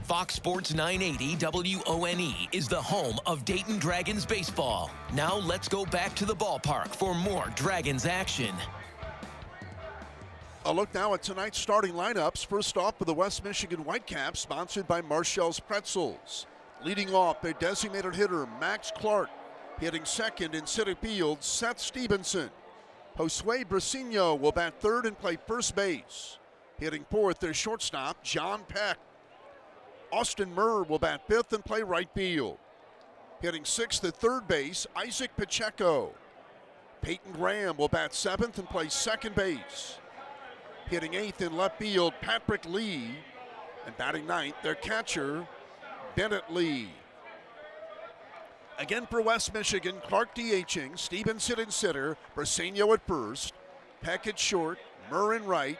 Fox Sports 980 WONE is the home of Dayton Dragons baseball. Now let's go back to the ballpark for more Dragons action. A look now at tonight's starting lineups. First off, for the West Michigan Whitecaps, sponsored by Marshall's Pretzels. Leading off, their designated hitter, Max Clark. Hitting second in center field, Seth Stevenson. Josue Briceño will bat third and play first base. Hitting fourth, their shortstop, John Peck. Austin Murr will bat fifth and play right field. Hitting sixth at third base, Isaac Pacheco. Peyton Graham will bat seventh and play second base. Hitting eighth in left field, Patrick Lee. And batting ninth, their catcher, Bennett Lee. Again for West Michigan, Clark DHing, Stevenson in center, Briceño at first, Peck at short, Murr in right,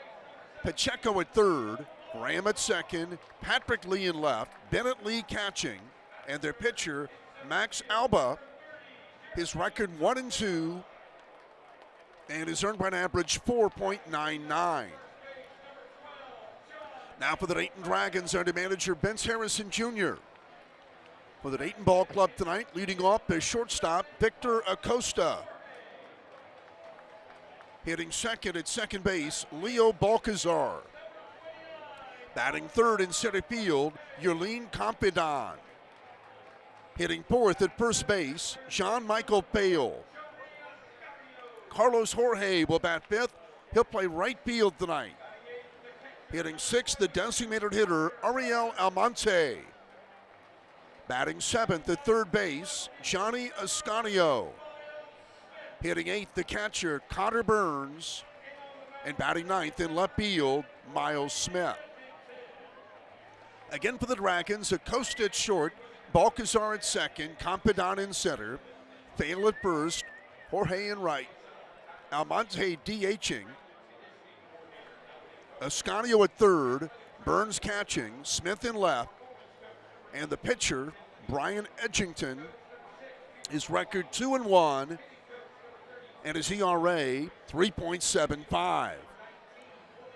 Pacheco at third, Graham at second, Patrick Lee in left, Bennett Lee catching, and their pitcher, Max Alba. His record 1-2 and his earned run average 4.99. Now for the Dayton Dragons under manager Vince Harrison Jr. For the Dayton Ball Club tonight, leading off their shortstop, Victor Acosta. Hitting second at second base, Leo Balcazar. Batting third in center field, Yurlene Compidan. Hitting fourth at first base, Jean-Michael Pale. Carlos Jorge will bat fifth. He'll play right field tonight. Hitting sixth, the designated hitter, Ariel Almonte. Batting seventh at third base, Johnny Ascanio. Hitting eighth, the catcher, Connor Burns. And batting ninth in left field, Miles Smith. Again for the Dragons, Acosta at short, Balcazar at second, Compidan in center, Thale at first, Jorge in right, Almonte DHing, Ascanio at third, Burns catching, Smith in left, and the pitcher, Brian Edgington, his record 2-1, and his ERA 3.75.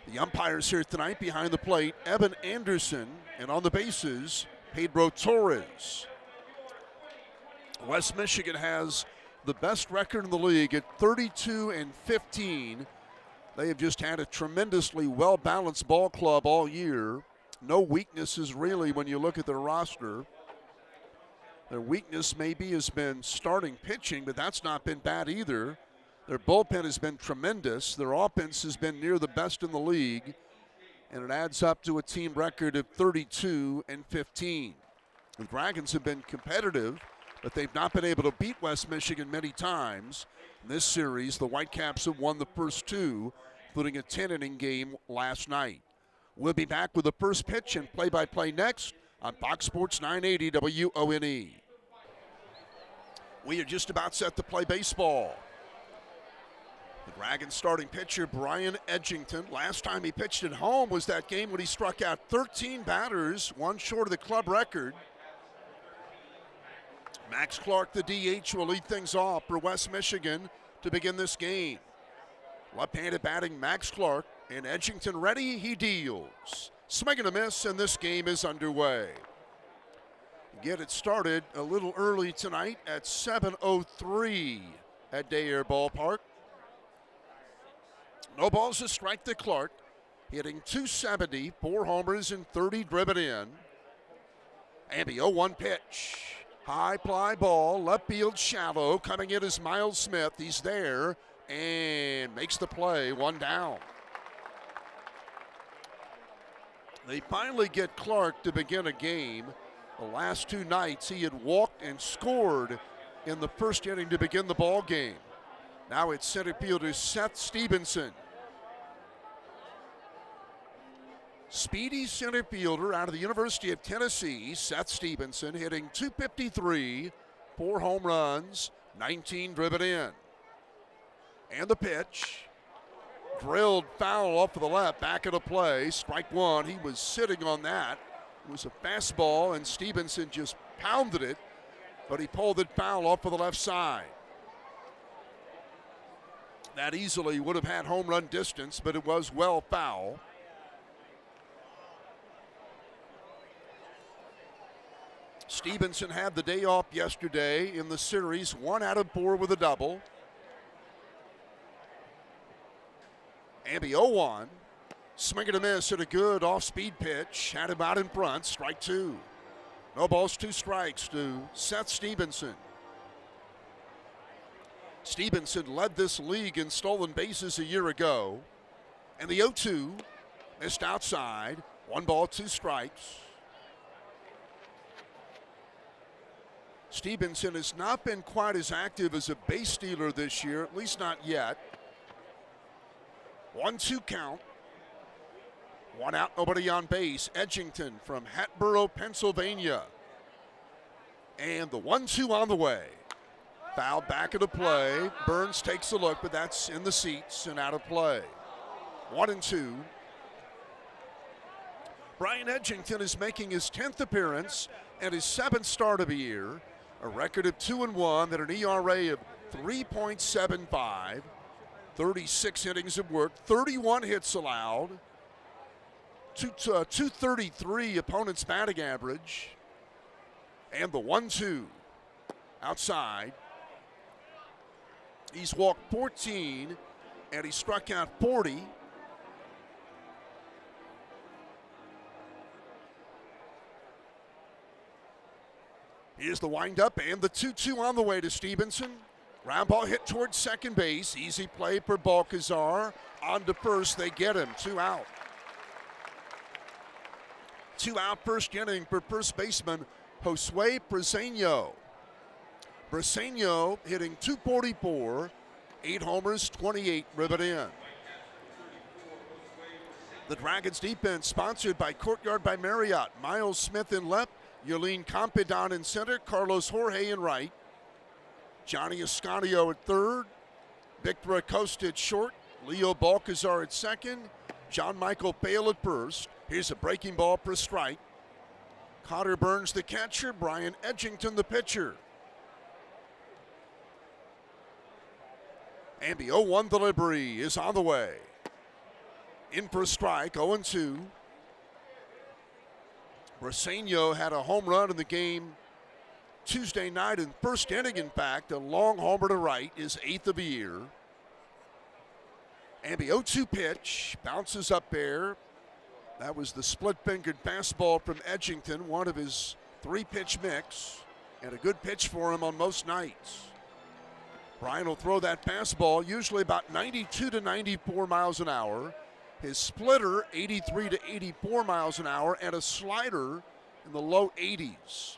The umpires here tonight behind the plate, Evan Anderson, and on the bases, Pedro Torres. West Michigan has the best record in the league at 32-15. They have just had a tremendously well-balanced ball club all year. No weaknesses really when you look at their roster. Their weakness maybe has been starting pitching, but that's not been bad either. Their bullpen has been tremendous. Their offense has been near the best in the league, and it adds up to a team record of 32-15. The Dragons have been competitive, but they've not been able to beat West Michigan many times. In this series, the Whitecaps have won the first two, including a 10-inning game last night. We'll be back with the first pitch and play-by-play next on Fox Sports 980 WONE. We are just about set to play baseball. The Dragons starting pitcher, Brian Edgington. Last time he pitched at home was that game when he struck out 13 batters, one short of the club record. Max Clark, the DH, will lead things off for West Michigan to begin this game. Left-handed batting, Max Clark, and Edgington ready, he deals. Swing and a miss, and this game is underway. Get it started a little early tonight at 7:03 at Day Air Ballpark. No balls to strike to Clark, hitting .270, 4 homers and 30 driven in. And the 0-1 pitch. High fly ball, left field shallow. Coming in is Miles Smith. He's there and makes the play, one down. They finally get Clark to begin a game. The last two nights he had walked and scored in the first inning to begin the ball game. Now it's center fielder Seth Stevenson. Speedy center fielder out of the University of Tennessee, Seth Stevenson, hitting .253, 4 home runs, 19 driven in. And the pitch, drilled foul off to the left, back of the play, strike one. He was sitting on that. It was a fastball, and Stevenson just pounded it, but he pulled it foul off to the left side. That easily would have had home run distance, but it was well foul. Stevenson had the day off yesterday in the series, 1 out of 4 with a double. Amby 0-1. Swing and a miss at a good off-speed pitch. Had him out in front, strike 2. No balls, 2 strikes to Seth Stevenson. Stevenson led this league in stolen bases a year ago. And the 0-2 missed outside. 1 ball, 2 strikes. Stevenson has not been quite as active as a base stealer this year, at least not yet. 1-2 count. 1 out, nobody on base. Edgington from Hatboro, Pennsylvania. And the 1-2 on the way. Foul back into play. Burns takes a look, but that's in the seats and out of play. 1-2. Brian Edgington is making his 10th appearance and his 7th start of the year. A record of 2-1 and an ERA of 3.75. 36 innings of work, 31 hits allowed. 233 opponent's batting average. And the 1-2 outside. He's walked 14 and he struck out 40. Here's the windup and the 2-2 on the way to Stevenson. Ground ball hit towards second base. Easy play for Balcazar. On to first, they get him. 2 out. 2 out first inning for first baseman Josue Briceño. Briceño hitting .244, 8 homers, 28 ribbon in. The Dragons defense sponsored by Courtyard by Marriott. Miles Smith in left, Yulene Campedan in center, Carlos Jorge in right. Johnny Escanio at third, Victor Acosta at short, Leo Balcazar at second, John Michael Bale at first. Here's a breaking ball for a strike. Cotter Burns the catcher, Brian Edgington the pitcher. And the 0-1 delivery is on the way. In for a strike, 0-2. Briceño had a home run in the game Tuesday night in first inning, in fact. A long homer to right, his 8th of the year. And the 0-2 pitch bounces up there. That was the split-fingered fastball from Edgington, one of his 3-pitch mix, and a good pitch for him on most nights. Brian will throw that fastball, usually about 92 to 94 miles an hour. His splitter, 83 to 84 miles an hour, and a slider in the low 80s.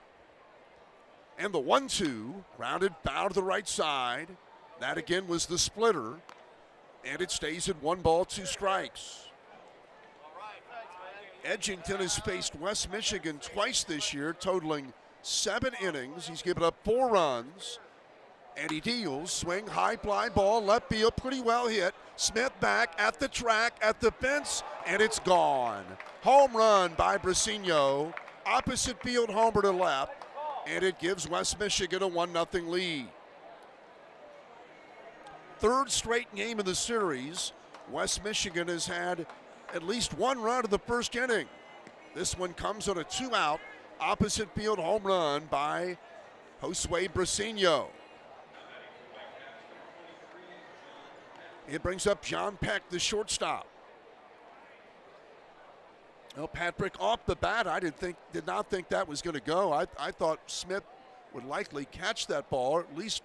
And the 1-2, grounded foul to the right side. That again was the splitter, and it stays at 1 ball, 2 strikes. Edgington has faced West Michigan twice this year, totaling 7 innings. He's given up 4 runs, and he deals. Swing, high fly ball, left field, pretty well hit. Smith back at the track, at the fence, and it's gone. Home run by Briceño. Opposite field homer to left, and it gives West Michigan a 1-0 lead. 3rd straight game of the series, West Michigan has had at least 1 run in the first inning. This one comes on a 2-out opposite field home run by Josue Briceño. It brings up John Peck, the shortstop. Well, Patrick, off the bat, I did not think that was going to go. I thought Smith would likely catch that ball, or at least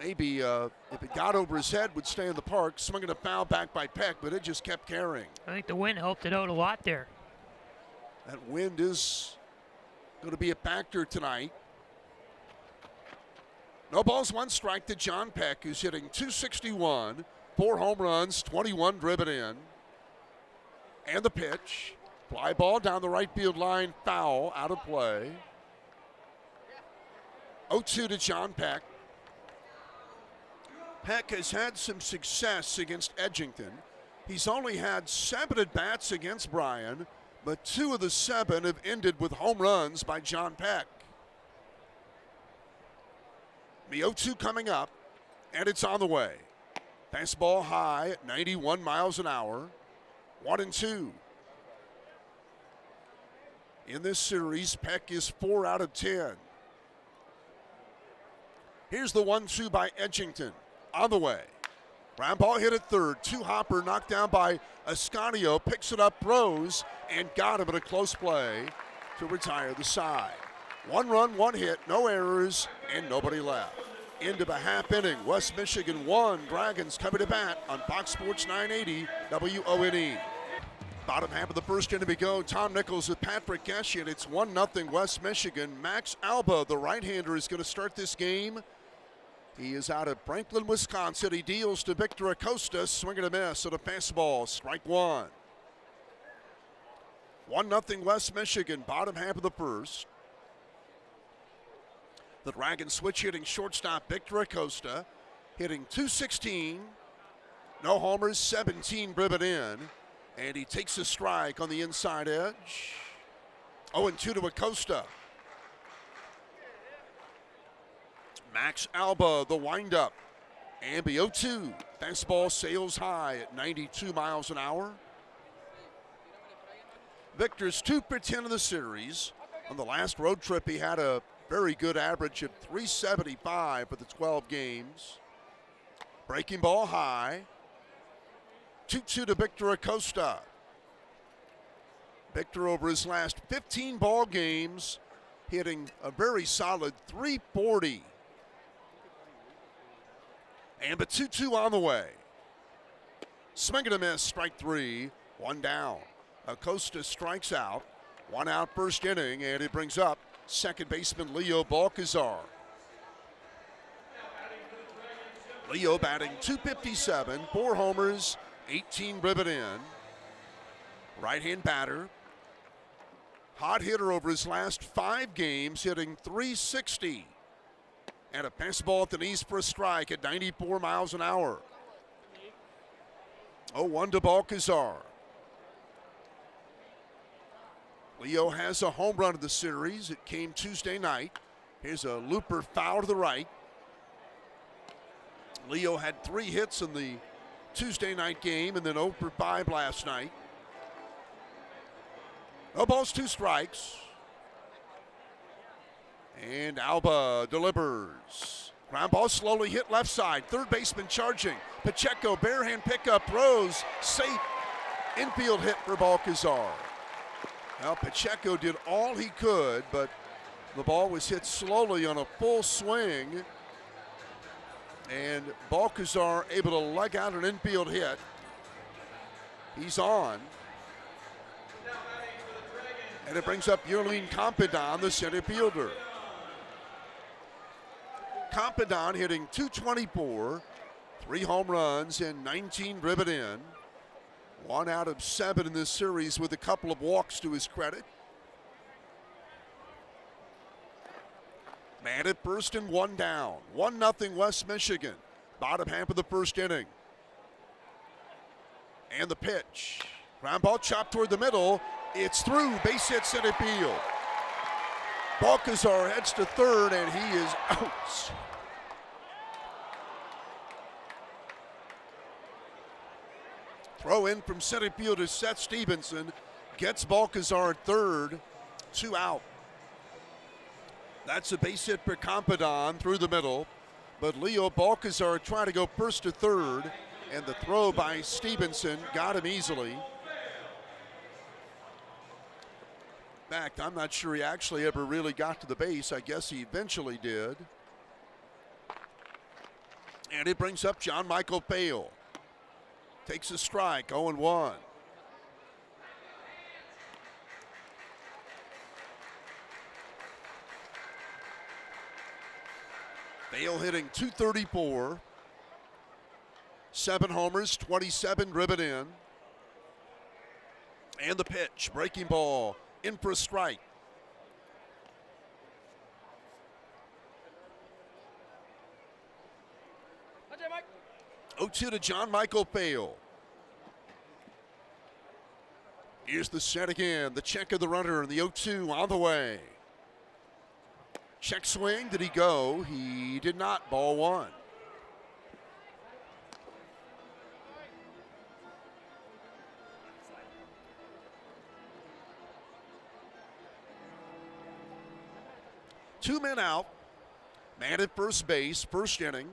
maybe if it got over his head, would stay in the park. Swinging a foul back by Peck, but it just kept carrying. I think the wind helped it out a lot there. That wind is going to be a factor tonight. No balls, 1 strike to John Peck, who's hitting .261, 4 home runs, 21 driven in. And the pitch. Fly ball down the right field line, foul, out of play. 0-2 to John Peck. Peck has had some success against Edgington. He's only had 7 at-bats against Brian, but 2 of the 7 have ended with home runs by John Peck. The 0-2 coming up, and it's on the way. Fastball high at 91 miles an hour. 1-2. In this series, Peck is 4 out of 10. Here's the 1-2 by Edgington. On the way. Ground ball hit at third. Two-hopper knocked down by Ascanio. Picks it up, throws, and got him at a close play to retire the side. 1 run, 1 hit, no errors, and nobody left. Into the half inning. West Michigan 1. Dragons coming to bat on Fox Sports 980 WONE. Bottom half of the first inning we go. Tom Nichols with Patrick Geshian. It's 1-0 West Michigan. Max Alba, the right-hander, is going to start this game. He is out of Franklin, Wisconsin. He deals to Victor Acosta. Swing and a miss at a fastball. Strike 1. 1-0 West Michigan. Bottom half of the first. The Dragons switch hitting shortstop Victor Acosta. Hitting .216. No homers, 17 driven in. And he takes a strike on the inside edge. 0-2 to Acosta. Max Alba, the windup. Amby 0-2. Fastball sails high at 92 miles an hour. Victor's 2 for 10 of the series. On the last road trip, he had a very good average of .375 for the 12 games. Breaking ball high. 2-2 to Victor Acosta. Victor over his last 15 ball games, hitting a very solid .340. And the 2-2 on the way. Swing and a miss, strike 3, 1 down. Acosta strikes out. 1 out first inning, and it brings up second baseman Leo Balcazar. Leo batting .257, 4 homers, 18 driven in. Right-hand batter. Hot hitter over his last 5 games, hitting .360. And a fastball at the knees for a strike at 94 miles an hour. 0-1 to Balcazar. Leo has a home run of the series. It came Tuesday night. Here's a looper foul to the right. Leo had 3 hits in the Tuesday night game and then 0 for 5 last night. No balls, 2 strikes. And Alba delivers. Ground ball slowly hit left side. Third baseman charging. Pacheco, bare hand pickup, throws. Safe infield hit for Balcazar. Well, Pacheco did all he could, but the ball was hit slowly on a full swing. And Balcazar able to leg out an infield hit. He's on. And it brings up Yerlin Compadon, the center fielder. Compadon hitting .224, 3 home runs and 19 driven in. 1 out of 7 in this series with a couple of walks to his credit. Man at first and 1 down. 1-0 West Michigan. Bottom half of the first inning. And the pitch. Ground ball chopped toward the middle. It's through. Base hit center field. Balcazar heads to third, and he is out. Throw in from center fielder Seth Stevenson. Gets Balcazar at third. 2 out. That's a base hit for Compadon through the middle. But Leo Balcazar trying to go first to third. And the throw by Stevenson got him easily. In fact, I'm not sure he actually ever really got to the base. I guess he eventually did. And it brings up John Michael Bale. Takes a strike, 0-1. Bale hitting .234. 7 homers, 27 driven in. And the pitch, breaking ball, in for a strike. Okay, Mike. 0-2 to John Michael Bale. Here's the set again, the check of the runner, and the 0-2 on the way. Check swing, did he go? He did not, ball 1. 2 men out. Man at first base, first inning.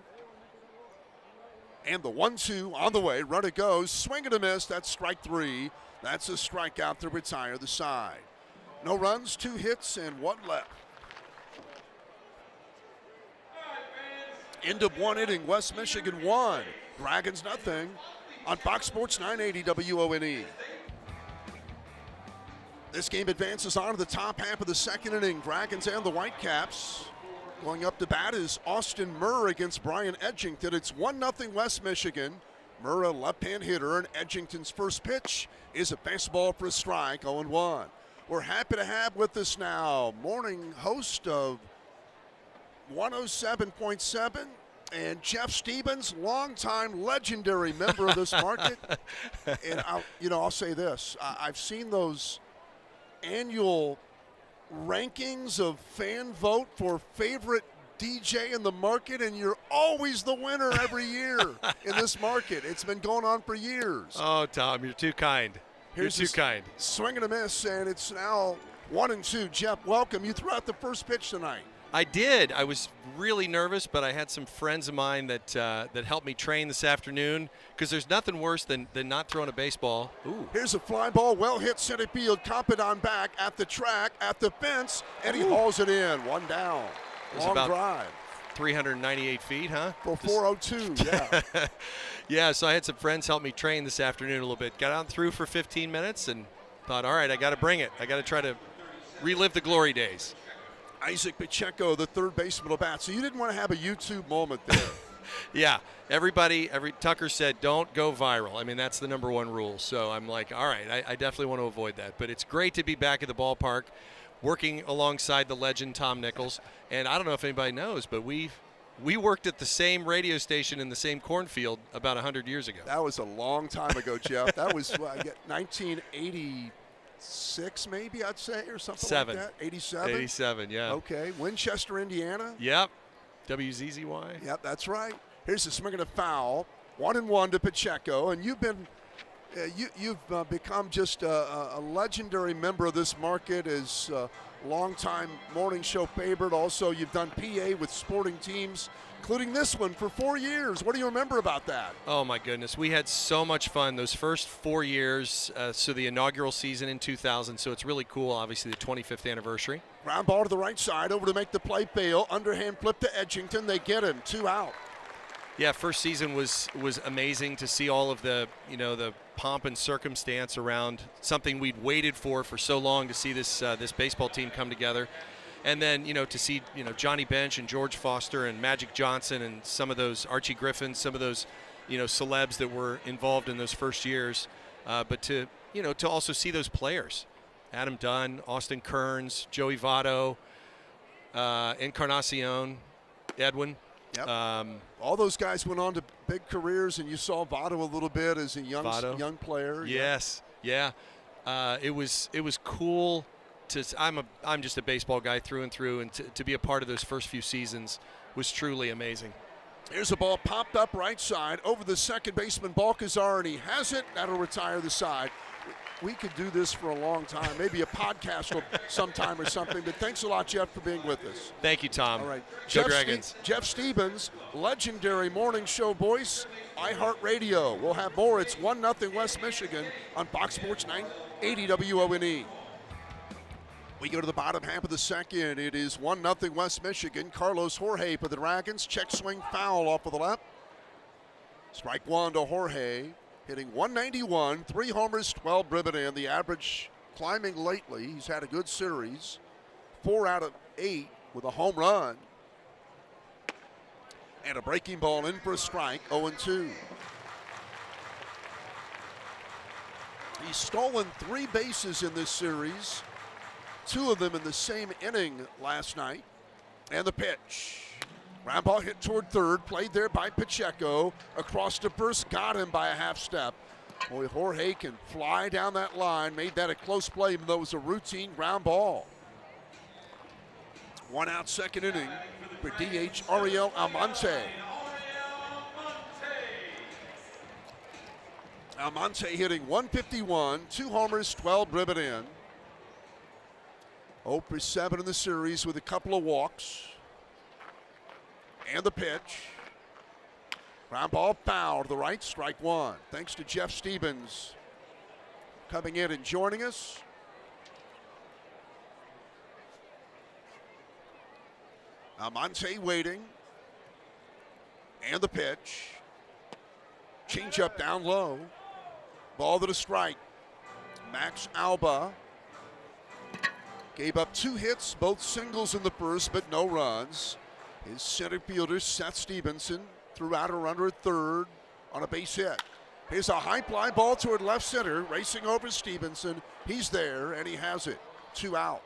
And the 1-2 on the way. Runner goes. Swing and a miss. That's strike 3. That's a strikeout to retire the side. No runs, 2 hits, and 1 left. End of 1 inning. West Michigan 1. Dragons nothing. On Fox Sports 980 WONE. This game advances on to the top half of the second inning. Dragons and the Whitecaps. Going up to bat is Austin Murr against Brian Edgington. It's 1-0 West Michigan. Murr, a left-hand hitter, and Edgington's first pitch is a fastball for a strike, 0-1. We're happy to have with us now morning host of 107.7 and Jeff Stevens, longtime legendary member of this market. And I'll say this: I've seen those annual rankings of fan vote for favorite DJ in the market, and you're always the winner every year in this market. It's been going on for years. Oh, Tom, you're too kind. You're too kind. Swing and a miss, and it's now 1-2. Jeff, welcome. You threw out the first pitch tonight. I did. I was really nervous, but I had some friends of mine that helped me train this afternoon, because there's nothing worse than not throwing a baseball. Ooh. Here's a fly ball, well hit center field, Competent back at the track, at the fence, and he hauls it in. 1 down. Long about drive. 398 feet, huh? For 402, yeah. Yeah, so I had some friends help me train this afternoon a little bit. Got out and through for 15 minutes and thought, all right, I got to bring it. I got to try to relive the glory days. Isaac Pacheco, the third baseman, will bat. So you didn't want to have a YouTube moment there. Yeah, Tucker said don't go viral. I mean, that's the number 1 rule. So I'm like, all right, I definitely want to avoid that. But it's great to be back at the ballpark, working alongside the legend Tom Nichols. And I don't know if anybody knows, but we worked at the same radio station in the same cornfield about 100 years ago. That was a long time ago, Jeff. That was 1986, maybe, I'd say, or something like that. 87? 87, yeah. Okay. Winchester, Indiana? Yep. WZZY. Yep, that's right. Here's the swing and a foul. 1-1 to Pacheco, and you've been you've become just a legendary member of this market as a longtime morning show favorite. Also, you've done PA with sporting teams, including this one, for 4 years. What do you remember about that? Oh, my goodness. We had so much fun those first 4 years, so the inaugural season in 2000, so it's really cool, obviously, the 25th anniversary. Ground ball to the right side, over to make the play fail. Underhand flip to Edgington. They get him. 2 out. Yeah, first season was amazing to see all of the pomp and circumstance around something we'd waited for so long to see this baseball team come together. And then, to see, Johnny Bench and George Foster and Magic Johnson and some of those Archie Griffin, some of those, celebs that were involved in those first years. But to also see those players, Adam Dunn, Austin Kearns, Joey Votto, Encarnacion, Edwin. Yep. All those guys went on to big careers, and you saw Votto a little bit as a young player. Yes, yeah. It was cool. I'm just a baseball guy through and through, and to be a part of those first few seasons was truly amazing. Here's a ball popped up right side over the second baseman Balcazar, and he has it. That'll retire the side. We could do this for a long time, maybe a podcast sometime or something. But thanks a lot, Jeff, for being with us. Thank you, Tom. All right, Go Dragons. Jeff Stevens, legendary morning show voice, iHeartRadio. We'll have more. It's 1-0 West Michigan on Fox Sports 980 WONE. We go to the bottom half of the second. It is 1-0 West Michigan. Carlos Jorge for the Dragons. Check swing foul off of the left. Strike 1 to Jorge. Hitting 191, 3 homers, 12 driven in. The average climbing lately. He's had a good series. 4 out of 8 with a home run. And a breaking ball in for a strike, 0-2. He's stolen 3 bases in this series. 2 of them in the same inning last night. And the pitch. Ground ball hit toward third, played there by Pacheco. Across to first, got him by a half step. Boy, Jorge can fly down that line. Made that a close play, even though it was a routine ground ball. 1 out second inning for DH Ariel Almonte. Almonte hitting 151, 2 homers, 12 driven in. 0 for 7 in the series with a couple of walks. And the pitch. Ground ball foul to the right, strike one. Thanks to Jeff Stevens coming in and joining us. Almonte waiting. And the pitch. Change up down low. Ball to the strike. Max Alba gave up 2 hits, both singles in the first, but no runs. His center fielder, Seth Stevenson, threw out a runner at third on a base hit. Here's a high fly ball toward left center, racing over Stevenson. He's there, and he has it. 2 out.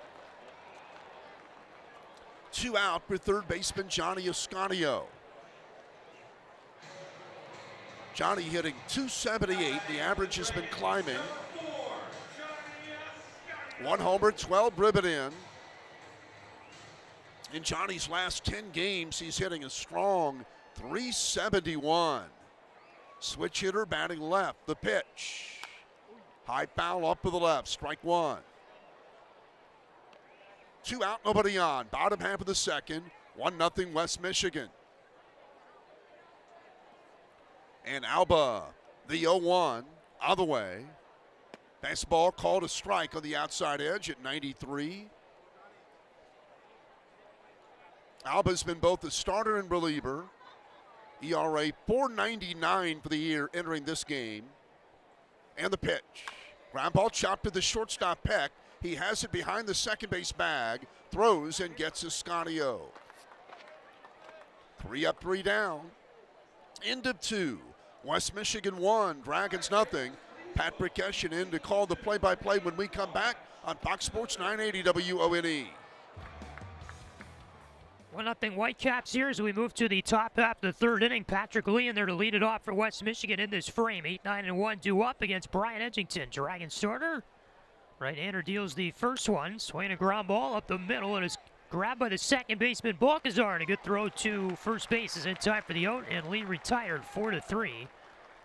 2 out for third baseman Johnny Ascanio. Johnny hitting .278. The average has been climbing. 1 homer, 12 driven in. In Johnny's last 10 games, he's hitting a strong .371. Switch hitter batting left. The pitch. High foul up to the left. Strike one. 2 out, nobody on. Bottom half of the second. 1-0 West Michigan. And Alba, the 0-1, other way. Fastball called a strike on the outside edge at 93. Alba's been both a starter and reliever. ERA .499 for the year entering this game. And the pitch. Ground ball chopped to the shortstop Peck. He has it behind the second base bag. Throws and gets Ascanio. 3 up, 3 down. End of 2. West Michigan 1, Dragons nothing. Pat Prikeshin in to call the play-by-play when we come back on Fox Sports 980 WONE. 1-0 Whitecaps here as we move to the top half of the third inning. Patrick Lee in there to lead it off for West Michigan in this frame. 8-9-1 due up against Brian Edgington. Dragon starter. Right-hander deals the first one. Swinging a ground ball up the middle and is grabbed by the second baseman Balcazar. And a good throw to first base is in time for the out. And Lee retired 4-3.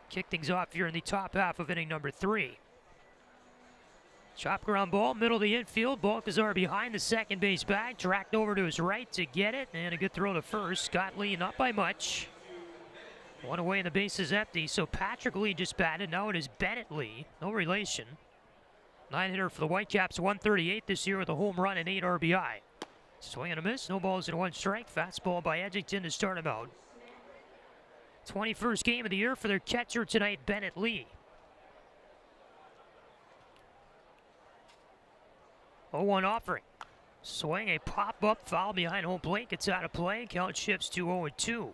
Kick things off here in the top half of inning number 3. Chop ground ball, middle of the infield. Balcazar behind the second base bag. Tracked over to his right to get it. And a good throw to first. Scott Lee not by much. One away and the base is empty. So Patrick Lee just batted. Now it is Bennett Lee. No relation. 9-hitter for the Whitecaps. 138 this year with a home run and 8 RBI. Swing and a miss. No balls and 1 strike. Fastball by Edgington to start him out. 21st game of the year for their catcher tonight, Bennett Lee. 0-1 offering. Swing, a pop-up foul behind home plate. Gets out of play. Count shifts to 0-2.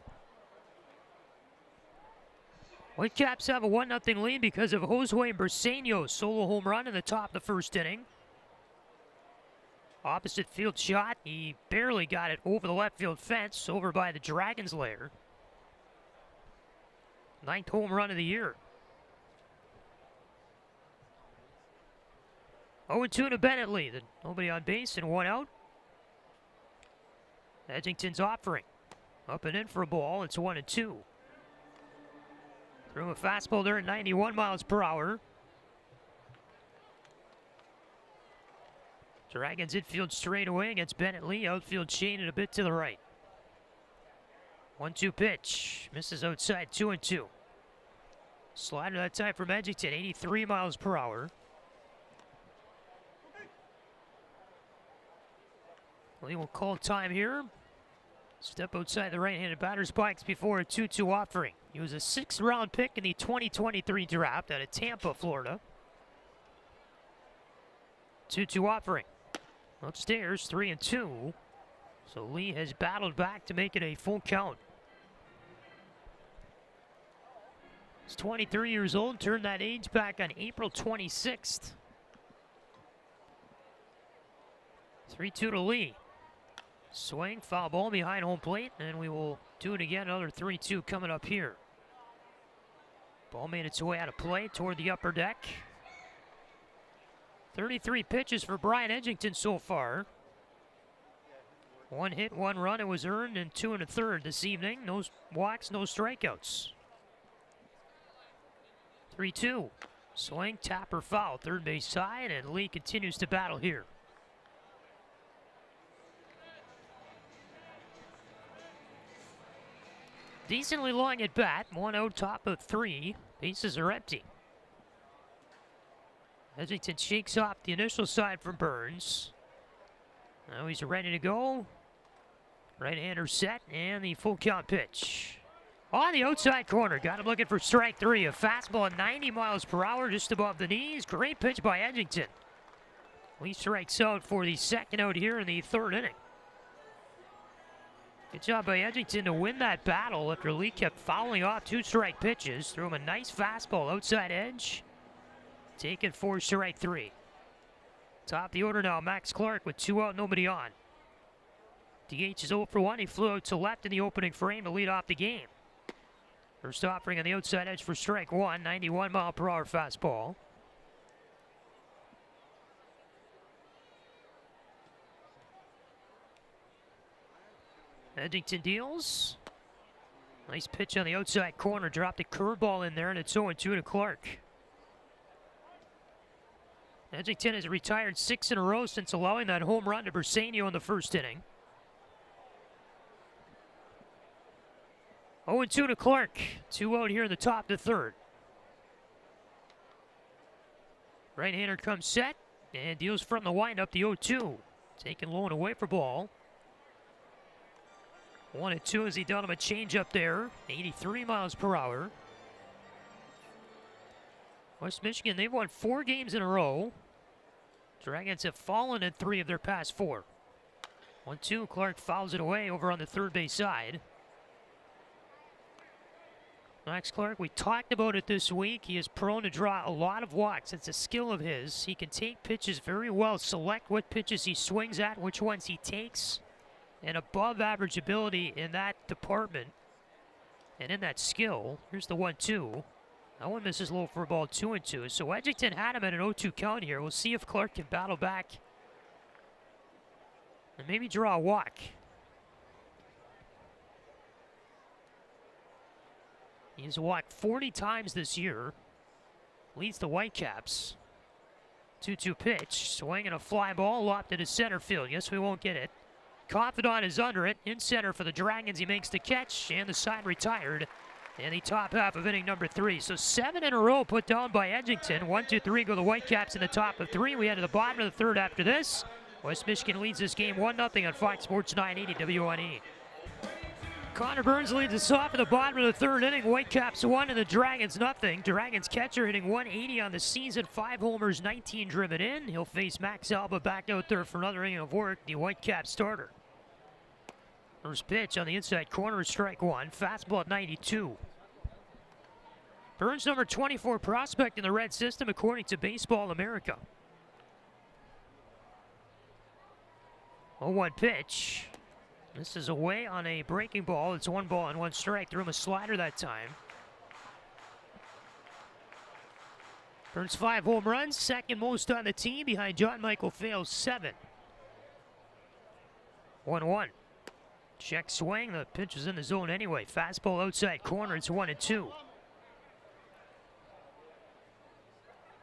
Whitecaps have a 1-0 lead because of Josue Briceño's solo home run in the top of the first inning. Opposite field shot. He barely got it over the left field fence, over by the Dragons' lair. 9th home run of the year. 0-2 to Bennett Lee. Nobody on base and 1 out. Edgington's offering. Up and in for a ball. It's 1-2. Threw a fastball there at 91 miles per hour. Dragons infield straight away against Bennett Lee. Outfield shaded a bit to the right. 1-2 pitch. Misses outside, 2-2. Slider that time from Edgington, 83 miles per hour. Lee will call time here. Step outside the right-handed batter's box before a 2-2 offering. He was a 6th-round pick in the 2023 draft out of Tampa, Florida. 2-2 offering. Upstairs, 3-2. So Lee has battled back to make it a full count. He's 23 years old, turned that age back on April 26th. 3-2 to Lee. Swing, foul ball behind home plate, and we will do it again. Another 3-2 coming up here. Ball made its way out of play toward the upper deck. 33 pitches for Brian Edgington so far. 1 hit, 1 run. It was earned, and 2 1/3 this evening. No walks, no strikeouts. 3-2. Swing, tapper, foul. Third base side, and Lee continues to battle here. Decently long at bat. 1-0 top of 3. Bases are empty. Edgington shakes off the initial side from Burns. Now he's ready to go. Right-hander set, and the full count pitch. On the outside corner, got him looking for strike 3. A fastball at 90 miles per hour, just above the knees. Great pitch by Edgington. He strikes out for the second out here in the 3rd inning. Good job by Edgington to win that battle after Lee kept fouling off 2 strike pitches. Threw him a nice fastball outside edge. Taken for strike 3. Top of the order now, Max Clark with 2 out, nobody on. DH is 0 for 1. He flew out to left in the opening frame to lead off the game. First offering on the outside edge for strike 1, 91 mile per hour fastball. Edgington deals. Nice pitch on the outside corner, dropped a curveball in there, and it's 0-2 to Clark. Edgington has retired 6 in a row since allowing that home run to Briceño in the 1st inning. 0-2 to Clark. 2 out here in the top of the 3rd. Right-hander comes set and deals from the windup, the 0-2. Taken low and away for ball. 1-2 as he done him a change up there. 83 miles per hour. West Michigan, they've won 4 games in a row. Dragons have fallen in 3 of their past 4. 1-2, Clark fouls it away over on the 3rd base side. Max Clark, we talked about it this week. He is prone to draw a lot of walks. It's a skill of his. He can take pitches very well, select what pitches he swings at, which ones he takes. And above average ability in that department and in that skill. Here's the 1-2. That one misses low for a ball, 2-2. So Edgington had him at an 0-2 count here. We'll see if Clark can battle back and maybe draw a walk. He's walked 40 times this year. Leads the Whitecaps. 2-2 pitch. Swinging a fly ball, lofted to center field. Yes, we won't get it. Confidant is under it. In center for the Dragons. He makes the catch, and the side retired in the top half of inning number 3. So 7 in a row put down by Edgington. 1, 2, 3 go the Whitecaps in the top of 3. We head to the bottom of the 3rd after this. West Michigan leads this game 1-0 on Fox Sports 980 WNE. Connor Burns leads us off in the bottom of the 3rd inning. Whitecaps 1 and the Dragons 0. Dragons catcher hitting 180 on the season. 5 homers, 19 driven in. He'll face Max Alba back out there for another inning of work. The Whitecaps starter. First pitch on the inside corner is strike 1. Fastball at 92. Burns number 24 prospect in the red system according to Baseball America. 0-1 pitch. This is away on a breaking ball. It's 1 ball and 1 strike. Threw him a slider that time. Burns 5 home runs, second most on the team behind John Michael Fales 7. 1-1. Check swing. The pitch is in the zone anyway. Fastball outside corner. It's 1-2.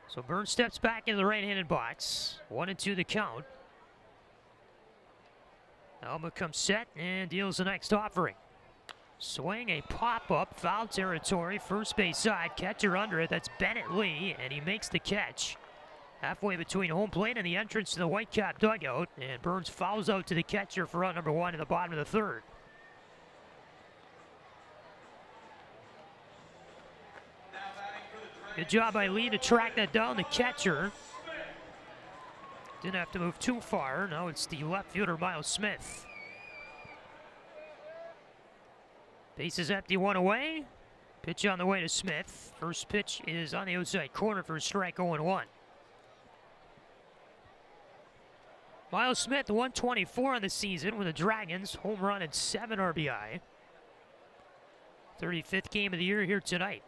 So Burns steps back into the right-handed box. 1-2 the count. Alba comes set and deals the next offering. Swing, a pop-up, foul territory, first base side, catcher under it, that's Bennett Lee, and he makes the catch. Halfway between home plate and the entrance to the Whitecap dugout, and Burns fouls out to the catcher for out number 1 in the bottom of the 3rd. Good job by Lee to track that down, the catcher. Didn't have to move too far. Now it's the left fielder, Miles Smith. Base is empty, 1 away. Pitch on the way to Smith. First pitch is on the outside corner for a strike, 0-1. Miles Smith, 124 on the season with the Dragons. Home run and 7 RBI. 35th game of the year here tonight.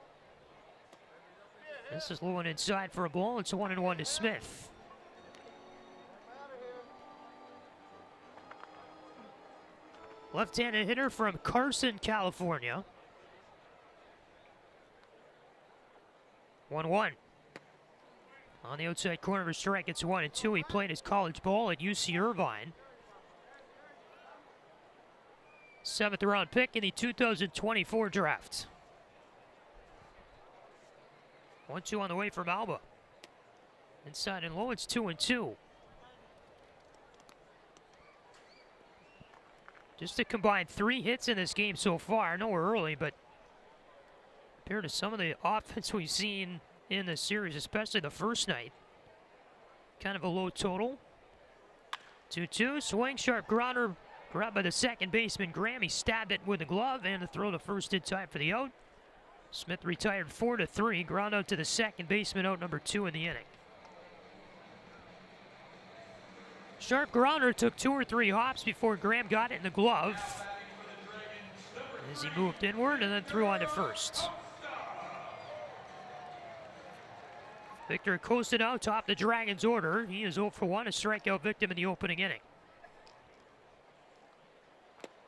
This is low and inside for a ball. It's 1-1 to Smith. Left-handed hitter from Carson, California. 1-1. On the outside corner of a strike, it's 1-2. He played his college ball at UC Irvine. 7th round pick in the 2024 draft. 1-2 on the way from Alba. Inside and low, it's 2-2. Just to combine 3 hits in this game so far. I know we're early, but compared to some of the offense we've seen in this series, especially the first night, kind of a low total. 2-2, swing, sharp grounder, grabbed by the second baseman Graham. He stabbed it with the glove, and the throw to first in time for the out. Smith retired 4-3, ground out to the second baseman, out number 2 in the inning. Sharp grounder took 2 or 3 hops before Graham got it in the glove as he moved inward and then threw on to first. Victor Acosta now top the Dragons order. He is 0 for 1, a strikeout victim in the opening inning.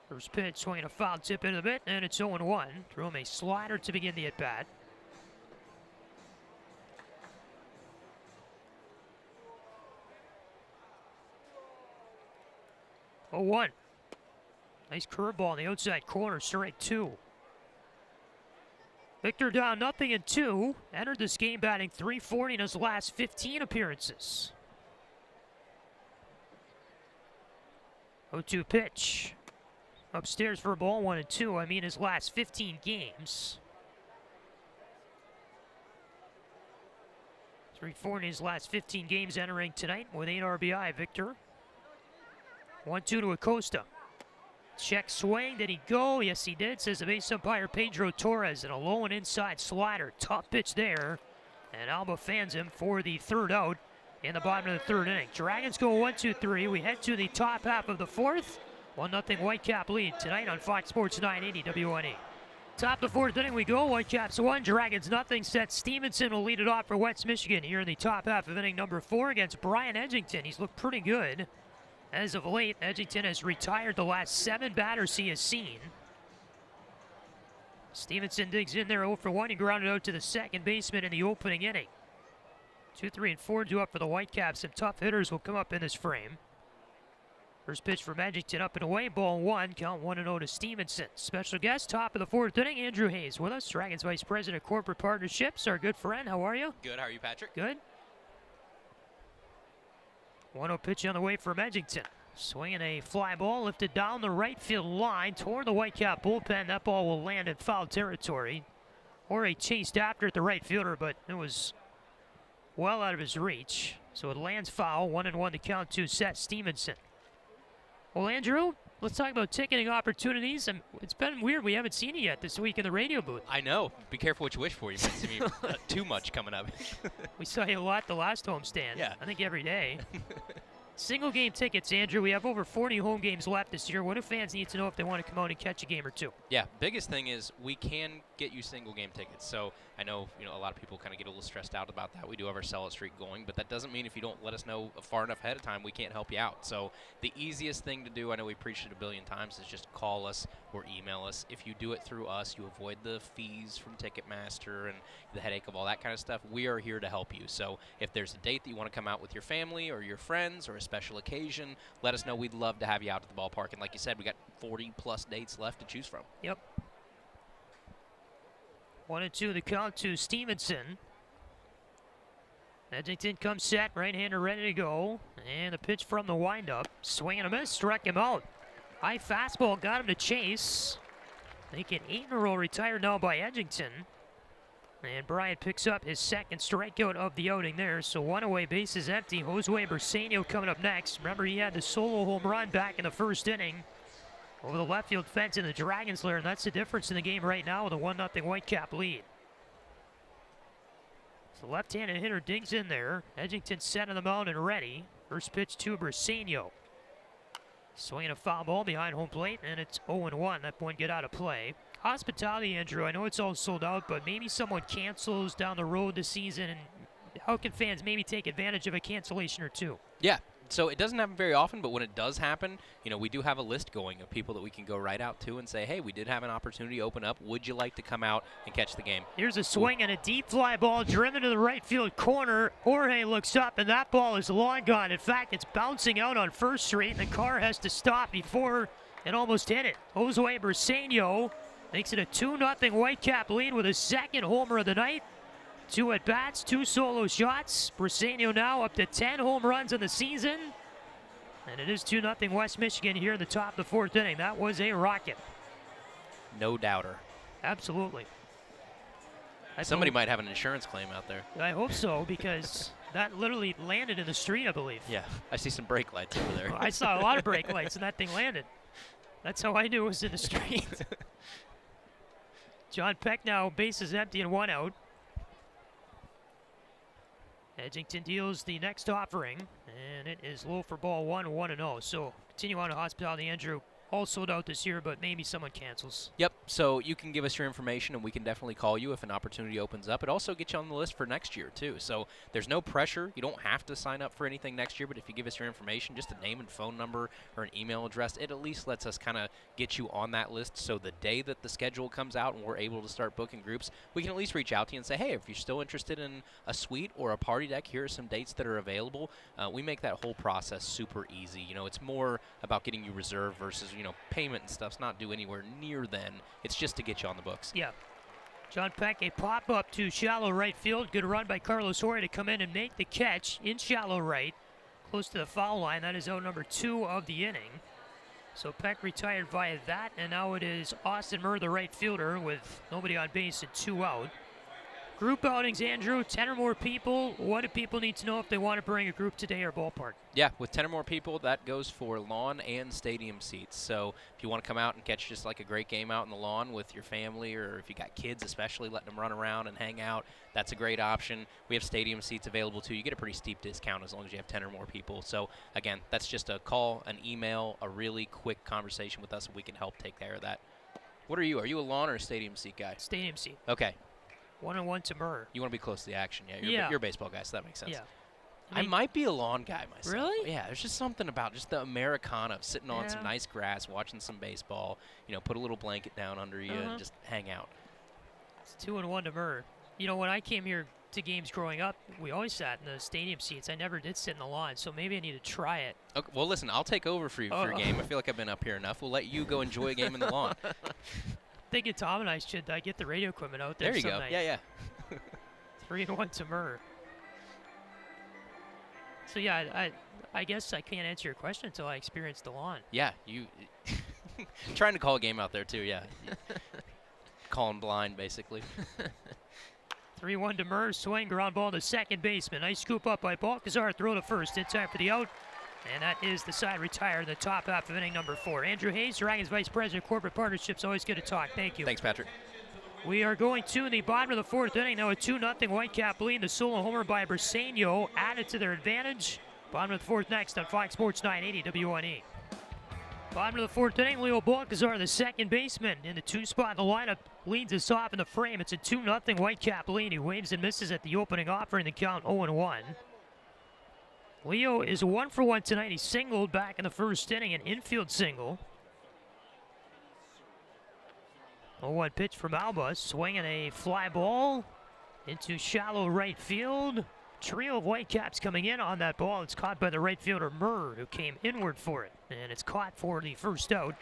First pitch, swinging a foul tip into the mitt, and it's 0-1. Threw him a slider to begin the at-bat. Oh, 1. Nice curveball in the outside corner, strike 2. Victor down 0-2. Entered this game batting .340 in his last 15 appearances. 0-2 pitch. Upstairs for a ball, 1-2. I mean his last 15 games. .340 in his last 15 games entering tonight with 8 RBI, Victor. 1-2 to Acosta. Check swing, did he go? Yes, he did, says the base umpire Pedro Torres, and a low and inside slider. Tough pitch there, and Alba fans him for the third out in the bottom of the third inning. Dragons go 1-2-3. We head to the top half of the fourth. 1-0 Whitecap lead tonight on Fox Sports 980 WNE. Top of the fourth inning we go. Whitecaps 1, Dragons 0. Seth Stevenson will lead it off for West Michigan here in the top half of inning number 4 against Brian Edgington. He's looked pretty good. As of late, Edgington has retired the last 7 batters he has seen. Stevenson digs in there 0 for 1. He grounded out to the second baseman in the opening inning. 2, 3, and 4 due up for the Whitecaps. Some tough hitters will come up in this frame. First pitch from Edgington up and away, ball 1, count 1-0 to Stevenson. Special guest, top of the fourth inning, Andrew Hayes with us, Dragons Vice President of Corporate Partnerships, our good friend. How are you? Good, how are you, Patrick? Good. 1-0 pitch on the way from Edgington. Swinging a fly ball, lifted down the right field line, toward the Whitecap bullpen. That ball will land in foul territory. Or he chased after it, the right fielder, but it was well out of his reach. So it lands foul, 1-1 to count to Seth Stevenson. Well, Andrew, let's talk about ticketing opportunities. It's been weird. We haven't seen you yet this week in the radio booth. I know. Be careful what you wish for. You might see me too much coming up. We saw you a lot the last homestand. Yeah. I think every day. Single game tickets, Andrew. We have over 40 home games left this year. What do fans need to know if they want to come out and catch a game or two? Yeah, biggest thing is we can get you single game tickets. So I know a lot of people kind of get a little stressed out about that. We do have our sell-out streak going, but that doesn't mean if you don't let us know far enough ahead of time, we can't help you out. So the easiest thing to do, I know we preached it a billion times, is just call us or email us. If you do it through us, you avoid the fees from Ticketmaster and the headache of all that kind of stuff. We are here to help you. So if there's a date that you want to come out with your family or your friends or a special occasion, let us know. We'd love to have you out at the ballpark. And like you said, we got 40-plus dates left to choose from. Yep. 1-2 the count to Stevenson. Edgington comes set, right-hander ready to go. And the pitch from the windup. Swing and a miss, struck him out. High fastball got him to chase. Making 8 in a row, retired now by Edgington. And Bryant picks up his second strikeout of the outing there. So 1 away, base is empty. Josue Briceño coming up next. Remember, he had the solo home run back in the first inning over the left field fence in the Dragons' lair, and that's the difference in the game right now with a 1-0 Whitecap lead. So left-handed hitter digs in there. Edgington set on the mound and ready. First pitch to Briceño. Swinging a foul ball behind home plate, and it's 0-1. That one get out of play. Hospitality, Andrew, I know it's all sold out, but maybe someone cancels down the road this season, and how can fans maybe take advantage of a cancellation or two? Yeah. So it doesn't happen very often, but when it does happen, we do have a list going of people that we can go right out to and say, hey, we did have an opportunity open up. Would you like to come out and catch the game? Here's a swing and a deep fly ball driven to the right field corner. Jorge looks up, and that ball is long gone. In fact, it's bouncing out on First Street, and the car has to stop before and almost hit it. Josue Briceño makes it a 2-0 Whitecap lead with his second homer of the night. 2 at-bats, 2 solo shots. Briceño now up to 10 home runs in the season. And it is 2-0 West Michigan here in the top of the 4th inning. That was a rocket. No doubter. Absolutely. Somebody might have an insurance claim out there. I hope so, because that literally landed in the street, I believe. Yeah, I see some brake lights over there. I saw a lot of brake lights, and that thing landed. That's how I knew it was in the street. John Peck now, bases empty and 1 out. Edgington deals the next offering, and it is low for ball 1, 1-0. So continue on to hospitality, Andrew. All sold out this year, but maybe someone cancels. Yep, so you can give us your information, and we can definitely call you if an opportunity opens up. It also gets you on the list for next year, too. So there's no pressure. You don't have to sign up for anything next year, but if you give us your information, just a name and phone number or an email address, it at least lets us kind of get you on that list. So the day that the schedule comes out and we're able to start booking groups, we can at least reach out to you and say, hey, if you're still interested in a suite or a party deck, here are some dates that are available. We make that whole process super easy. You know, it's more about getting you reserved versus, you know, payment and stuff's not due anywhere near then. It's just to get you on the books. Yeah. John Peck, a pop-up to shallow right field. Good run by Carlos Horia to come in and make the catch in shallow right, close to the foul line. That is out number 2 of the inning. So Peck retired via that, and now it is Austin Murr, the right fielder, with nobody on base and 2 out. Group outings, Andrew, 10 or more people. What do people need to know if they want to bring a group today or ballpark? Yeah, with 10 or more people, that goes for lawn and stadium seats. So if you want to come out and catch just like a great game out in the lawn with your family, or if you got kids especially, letting them run around and hang out, that's a great option. We have stadium seats available too. You get a pretty steep discount as long as you have 10 or more people. So again, that's just a call, an email, a really quick conversation with us, and we can help take care of that. What are you? Are you a lawn or a stadium seat guy? Stadium seat. Okay. 1-1 to Murr. You want to be close to the action, yeah. You're a baseball guy, so that makes sense. Yeah. I might be a lawn guy myself. Really? Yeah, there's just something about just the Americana of sitting on some nice grass, watching some baseball, you know, put a little blanket down under you and just hang out. It's 2-1 to Murr. You know, when I came here to games growing up, we always sat in the stadium seats. I never did sit in the lawn, so maybe I need to try it. Okay, well, listen, I'll take over for you for a game. I feel like I've been up here enough. We'll let you go enjoy a game in the lawn. Thinking Tom and I should get the radio equipment out there. There you go. Night. Yeah. 3-1 to Murr. So yeah, I guess I can't answer your question until I experience the lawn. Yeah, you trying to call a game out there too. Yeah, calling blind basically. 3-1 to Murr. Swing, ground ball to second baseman. Nice scoop up by Balcazar. Throw to first in time for the out. And that is the side retired in the top half of inning number 4. Andrew Hayes, Dragons Vice President of Corporate Partnerships. Always good to talk. Thank you. Thanks, Patrick. We are going to the bottom of the 4th inning now, a 2-0 Whitecap lead. The solo homer by Briceño added to their advantage. Bottom of the 4th next on Fox Sports 980 WNE. Bottom of the 4th inning, Leo Balcazar, the second baseman, in the 2 spot in the lineup, leads us off in the frame. It's a 2-0 Whitecap lead. He waves and misses at the opening offering, the count 0-1. Leo is 1 for 1 tonight. He singled back in the 1st inning, an infield single. 0-1 pitch from Alba, swinging a fly ball into shallow right field. Trio of Whitecaps coming in on that ball. It's caught by the right fielder Murr, who came inward for it. And it's caught for the first out.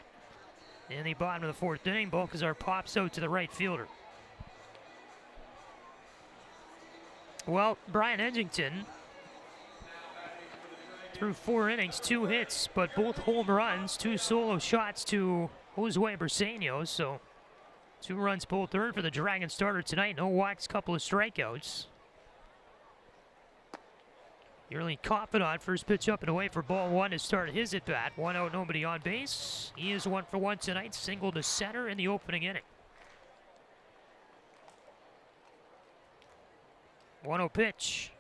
In the bottom of the 4th inning, Balcazar pops out to the right fielder. Well, Brian Edgington, through 4 innings, 2 hits, but both home runs, 2 solo shots to Josue Briceño, so 2 runs both earned for the Dragon starter tonight. No walks, couple of strikeouts. Yerlin Confidant, first pitch up and away for ball 1 to start his at bat. 1 out, nobody on base. He is 1 for 1 tonight, single to center in the opening inning. 1-0 pitch.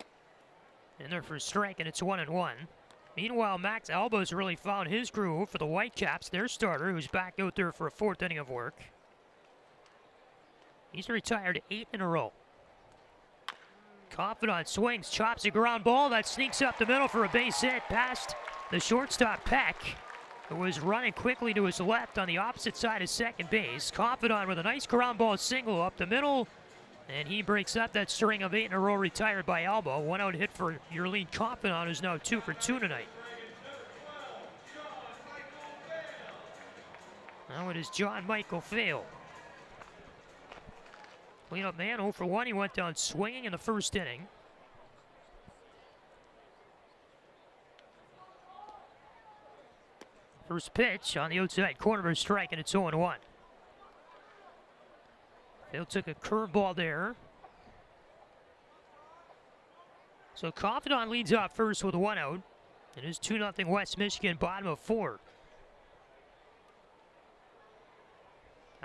In there for a strike, and it's 1-1. Meanwhile, Max Alba's really found his groove for the Whitecaps, their starter, who's back out there for a 4th inning of work. He's retired 8 in a row. Confidant swings, chops a ground ball that sneaks up the middle for a base hit past the shortstop Peck, who was running quickly to his left on the opposite side of second base. Confidant with a nice ground ball single up the middle, and he breaks up that string of 8 in a row retired by Alba. 1 out hit for Yerlin Confidant, who's now 2 for 2 tonight. Now it is John Michael Fail. Cleanup man 0 for 1. He went down swinging in the first inning. First pitch on the outside corner of a strike, and it's 0-1. Fail took a curveball there. So Confidant leads off first with 1 out. It is 2-0 West Michigan, bottom of 4.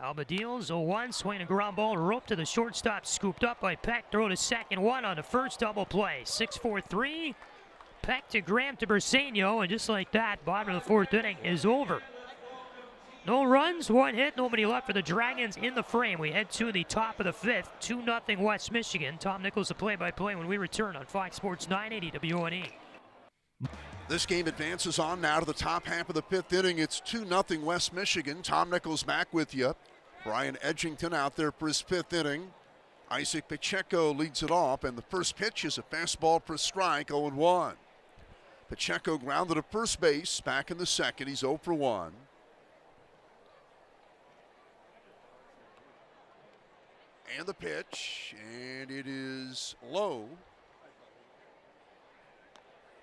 Alba deals 0-1, swing and ground ball, rope to the shortstop, scooped up by Peck, throw to second, 1 on the first double play. 6-4-3, Peck to Graham to Briceño, and just like that, bottom of the 4th inning is over. No runs, 1 hit, nobody left for the Dragons in the frame. We head to the top of the 5th, 2-0 West Michigan. Tom Nichols, the play-by-play when we return on Fox Sports 980 WNE. This game advances on now to the top half of the 5th inning. It's 2-0 West Michigan. Tom Nichols back with you. Brian Edgington out there for his 5th inning. Isaac Pacheco leads it off, and the first pitch is a fastball for a strike, 0-1. Pacheco grounded to first base, back in the second. He's 0 for 1. And the pitch, and it is low.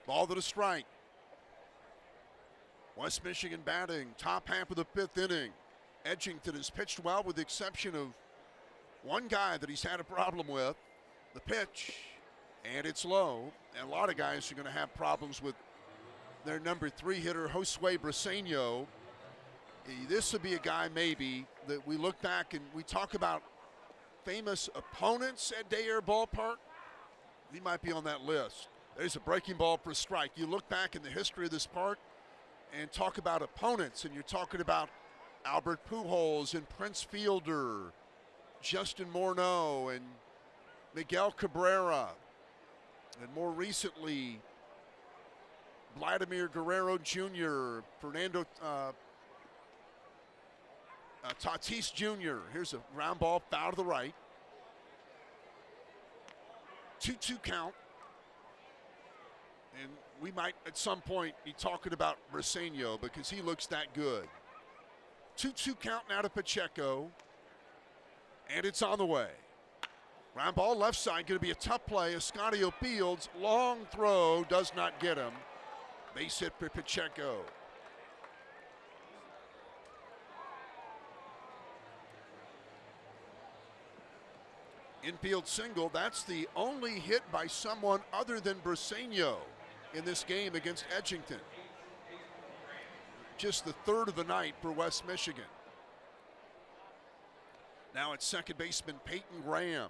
Ball to the strike. West Michigan batting, top half of the 5th inning. Edgington has pitched well with the exception of one guy that he's had a problem with. The pitch, and it's low. And a lot of guys are going to have problems with their number 3 hitter, Josue Briceño. This would be a guy maybe that we look back and we talk about famous opponents at Day Air Ballpark. He might be on that list. There's a breaking ball for a strike. You look back in the history of this park and talk about opponents, and you're talking about Albert Pujols and Prince Fielder, Justin Morneau and Miguel Cabrera, and more recently, Vladimir Guerrero Jr., Fernando Tatis Jr. Here's a ground ball foul to the right. 2-2 count. And we might at some point be talking about Briceño because he looks that good. 2-2 count now to Pacheco. And it's on the way. Ground ball left side, going to be a tough play. Escadio Fields, long throw, does not get him. Base hit for Pacheco. Infield single, that's the only hit by someone other than Briceño in this game against Edgington. Just the 3rd of the night for West Michigan. Now it's second baseman Peyton Graham.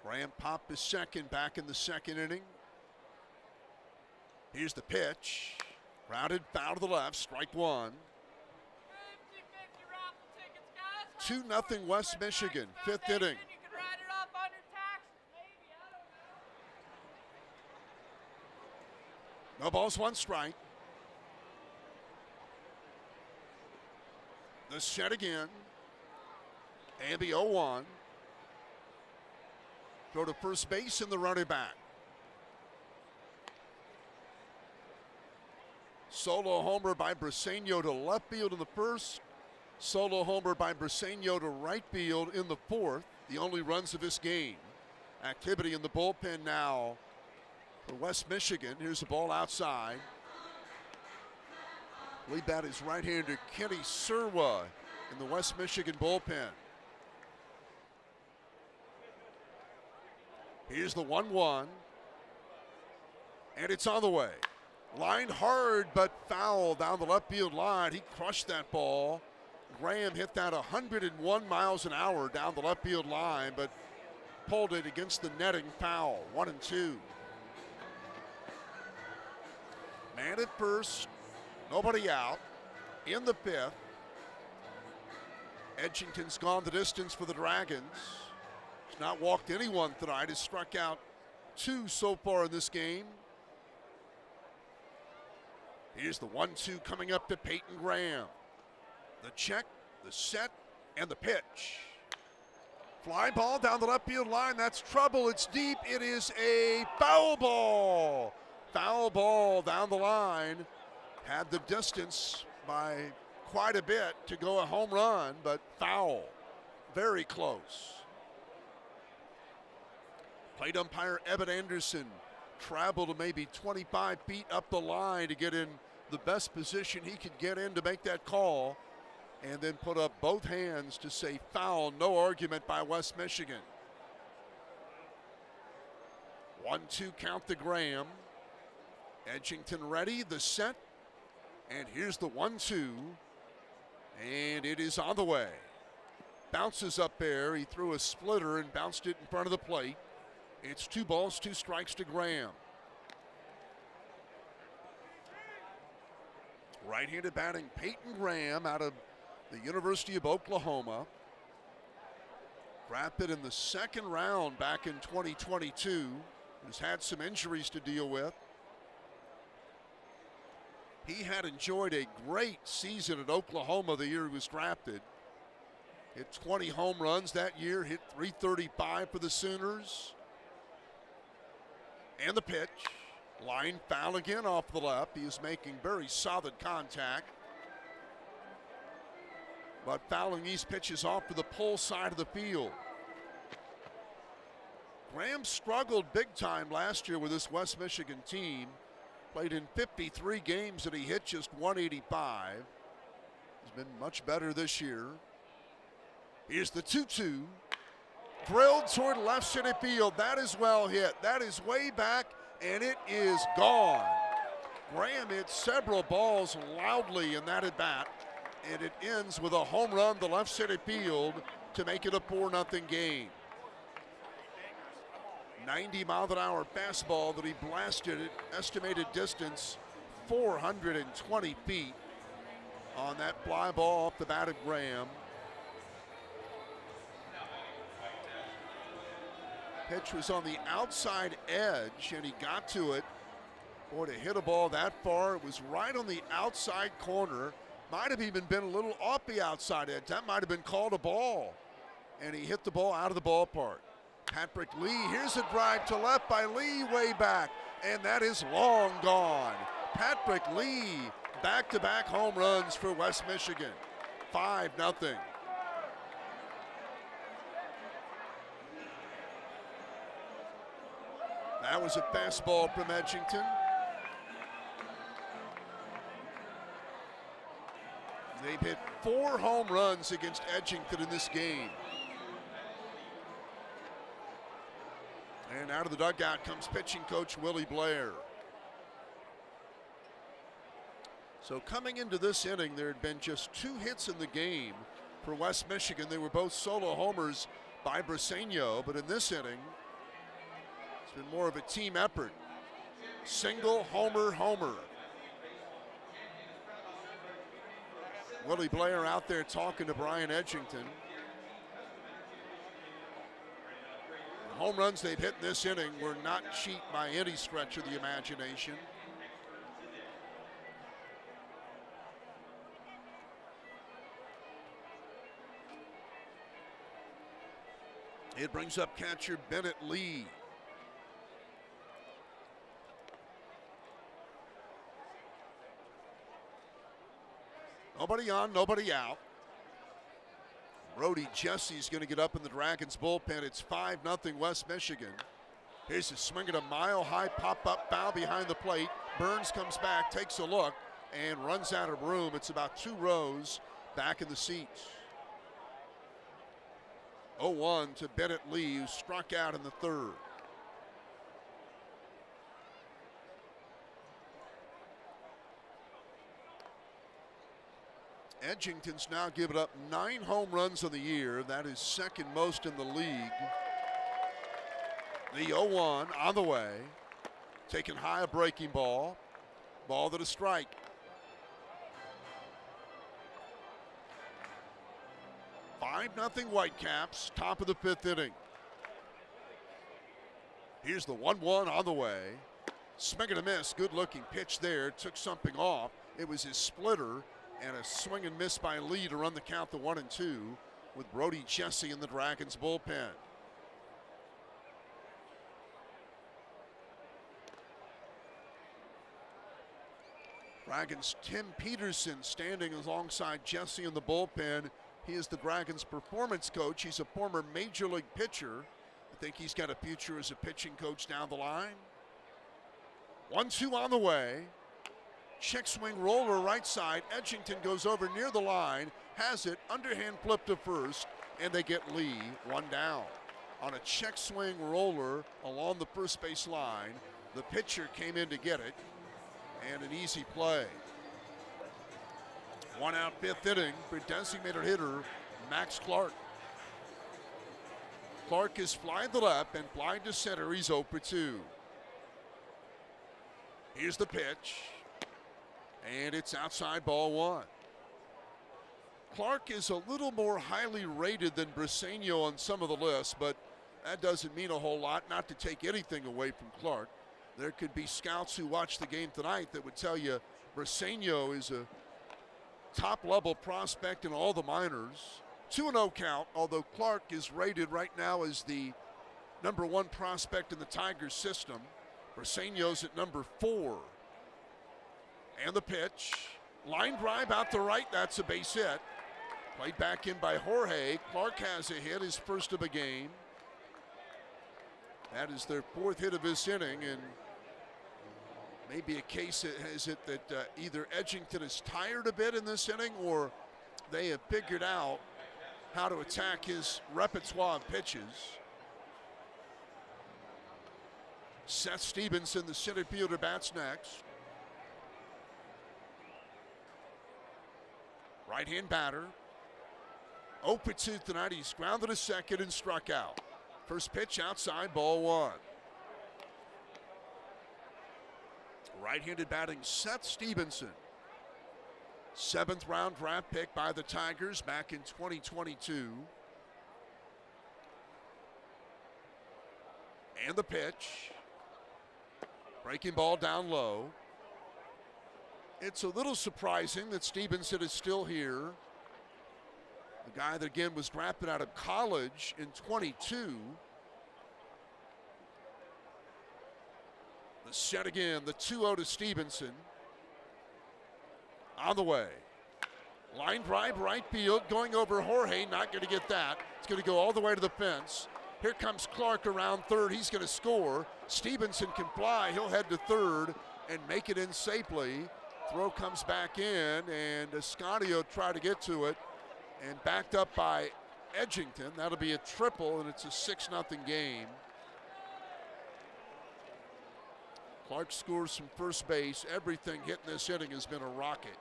Graham popped his second back in the 2nd inning. Here's the pitch. Routed foul to the left, strike 1. 2-0 West Michigan, 5th inning. No balls, 1 strike. The set again. And the 0-1. Throw to first base and the runner back. Solo homer by Briceño to left field in the 1st. Solo homer by Briceño to right field in the 4th. The only runs of this game. Activity in the bullpen now for West Michigan. Here's the ball outside. Lead bat is right-hander Kenny Serwa in the West Michigan bullpen. Here's the 1-1. And it's on the way. Lined hard but foul down the left field line. He crushed that ball. Graham hit that 101 miles an hour down the left field line, but pulled it against the netting foul. 1-2. Man at first, nobody out. In the 5th, Edgington's gone the distance for the Dragons. He's not walked anyone tonight. Has struck out 2 so far in this game. Here's the 1-2 coming up to Peyton Graham. The check, the set, and the pitch. Fly ball down the left field line. That's trouble. It's deep. It is a foul ball. Foul ball down the line. Had the distance by quite a bit to go a home run, but foul. Very close. Plate umpire Evan Anderson traveled to maybe 25 feet up the line to get in the best position he could get in to make that call, and then put up both hands to say foul. No argument by West Michigan. 1-2 count the Graham. Edgington ready, the set, and here's the 1-2, and it is on the way. Bounces up there. He threw a splitter and bounced it in front of the plate. It's 2 balls, 2 strikes to Graham. Right-handed batting Peyton Graham out of the University of Oklahoma. Drafted in the second round back in 2022. Has had some injuries to deal with. He had enjoyed a great season at Oklahoma the year he was drafted. Hit 20 home runs that year, hit 335 for the Sooners. And the pitch. Line foul again off the left. He is making very solid contact. But fouling these pitches off to the pull side of the field. Graham struggled big time last year with this West Michigan team. Played in 53 games and he hit just 185. He's been much better this year. Here's the 2-2. Drilled toward left center field. That is well hit. That is way back, and it is gone. Graham hit several balls loudly in that at bat, and it ends with a home run to left center field to make it a 4-0 game. 90-mile-an-hour fastball that he blasted at estimated distance 420 feet on that fly ball off the bat of Graham. Pitch was on the outside edge, and he got to it. Boy, to hit a ball that far, it was right on the outside corner. Might have even been a little off the outside edge. That might have been called a ball. And he hit the ball out of the ballpark. Patrick Lee, here's a drive to left by Lee way back, and that is long gone. Patrick Lee, back-to-back home runs for West Michigan. 5-0. That was a fastball from Edgington. They've hit 4 home runs against Edgington in this game. And out of the dugout comes pitching coach Willie Blair. So coming into this inning, there had been just 2 hits in the game for West Michigan. They were both solo homers by Briceño, but in this inning, it's been more of a team effort. Single, homer, homer. Willie Blair out there talking to Brian Edgington. The home runs they've hit in this inning were not cheap by any stretch of the imagination. It brings up catcher Bennett Lee. Nobody on, nobody out. Brody Jesse's going to get up in the Dragons bullpen. It's 5-0 West Michigan. Here's a swing at a mile-high pop-up foul behind the plate. Burns comes back, takes a look, and runs out of room. It's about 2 rows back in the seats. 0-1 to Bennett Lee, who struck out in the 3rd. Edgington's now given up 9 home runs on the year. That is second most in the league. The 0-1 on the way. Taking high, a breaking ball. Ball to the strike. Nothing Whitecaps, top of the 5th inning. Here's the 1-1 on the way. Swing and a miss, good looking pitch there. Took something off. It was his splitter, and a swing and miss by Lee to run the count to 1-2 with Brody Jesse in the Dragons bullpen. Dragons' Tim Peterson standing alongside Jesse in the bullpen. He is the Dragons' performance coach. He's a former major league pitcher. I think he's got a future as a pitching coach down the line. 1-2 on the way. Check swing roller right side. Edgington goes over near the line, has it, underhand flip to first, and they get Lee one down. On a check swing roller along the first base line, the pitcher came in to get it, and an easy play. 1 out, 5th inning for designated hitter Max Clark. Clark is fly to left and fly to center. He's 0 for 2. Here's the pitch, and it's outside, ball 1. Clark is a little more highly rated than Briceño on some of the lists, but that doesn't mean a whole lot, not to take anything away from Clark. There could be scouts who watch the game tonight that would tell you Briceño is a top-level prospect in all the minors. 2-0 count, although Clark is rated right now as the #1 prospect in the Tigers system. Briceño's at number 4. And the pitch. Line drive out to right. That's a base hit. Played back in by Jorge. Clark has a hit, his first of the game. That is their 4th hit of this inning, and maybe a case is it that either Edgington is tired a bit in this inning, or they have figured out how to attack his repertoire of pitches. Seth Stevenson, the center fielder, bats next. Right-hand batter. 0 for 2 tonight. He's grounded to second and struck out. First pitch outside, ball 1. Right-handed batting, Seth Stevenson. 7th round draft pick by the Tigers back in 2022. And the pitch. Breaking ball down low. It's a little surprising that Stevenson is still here. The guy that again was drafted out of college in 22. The set again, the 2-0 to Stevenson. On the way. Line drive right field, going over Jorge, not going to get that. It's going to go all the way to the fence. Here comes Clark around third. He's going to score. Stevenson can fly. He'll head to third and make it in safely. Throw comes back in, and Escanio tried to get to it and backed up by Edgington. That'll be a triple, and it's a 6-0 game. Clark scores from first base. Everything hitting this inning has been a rocket.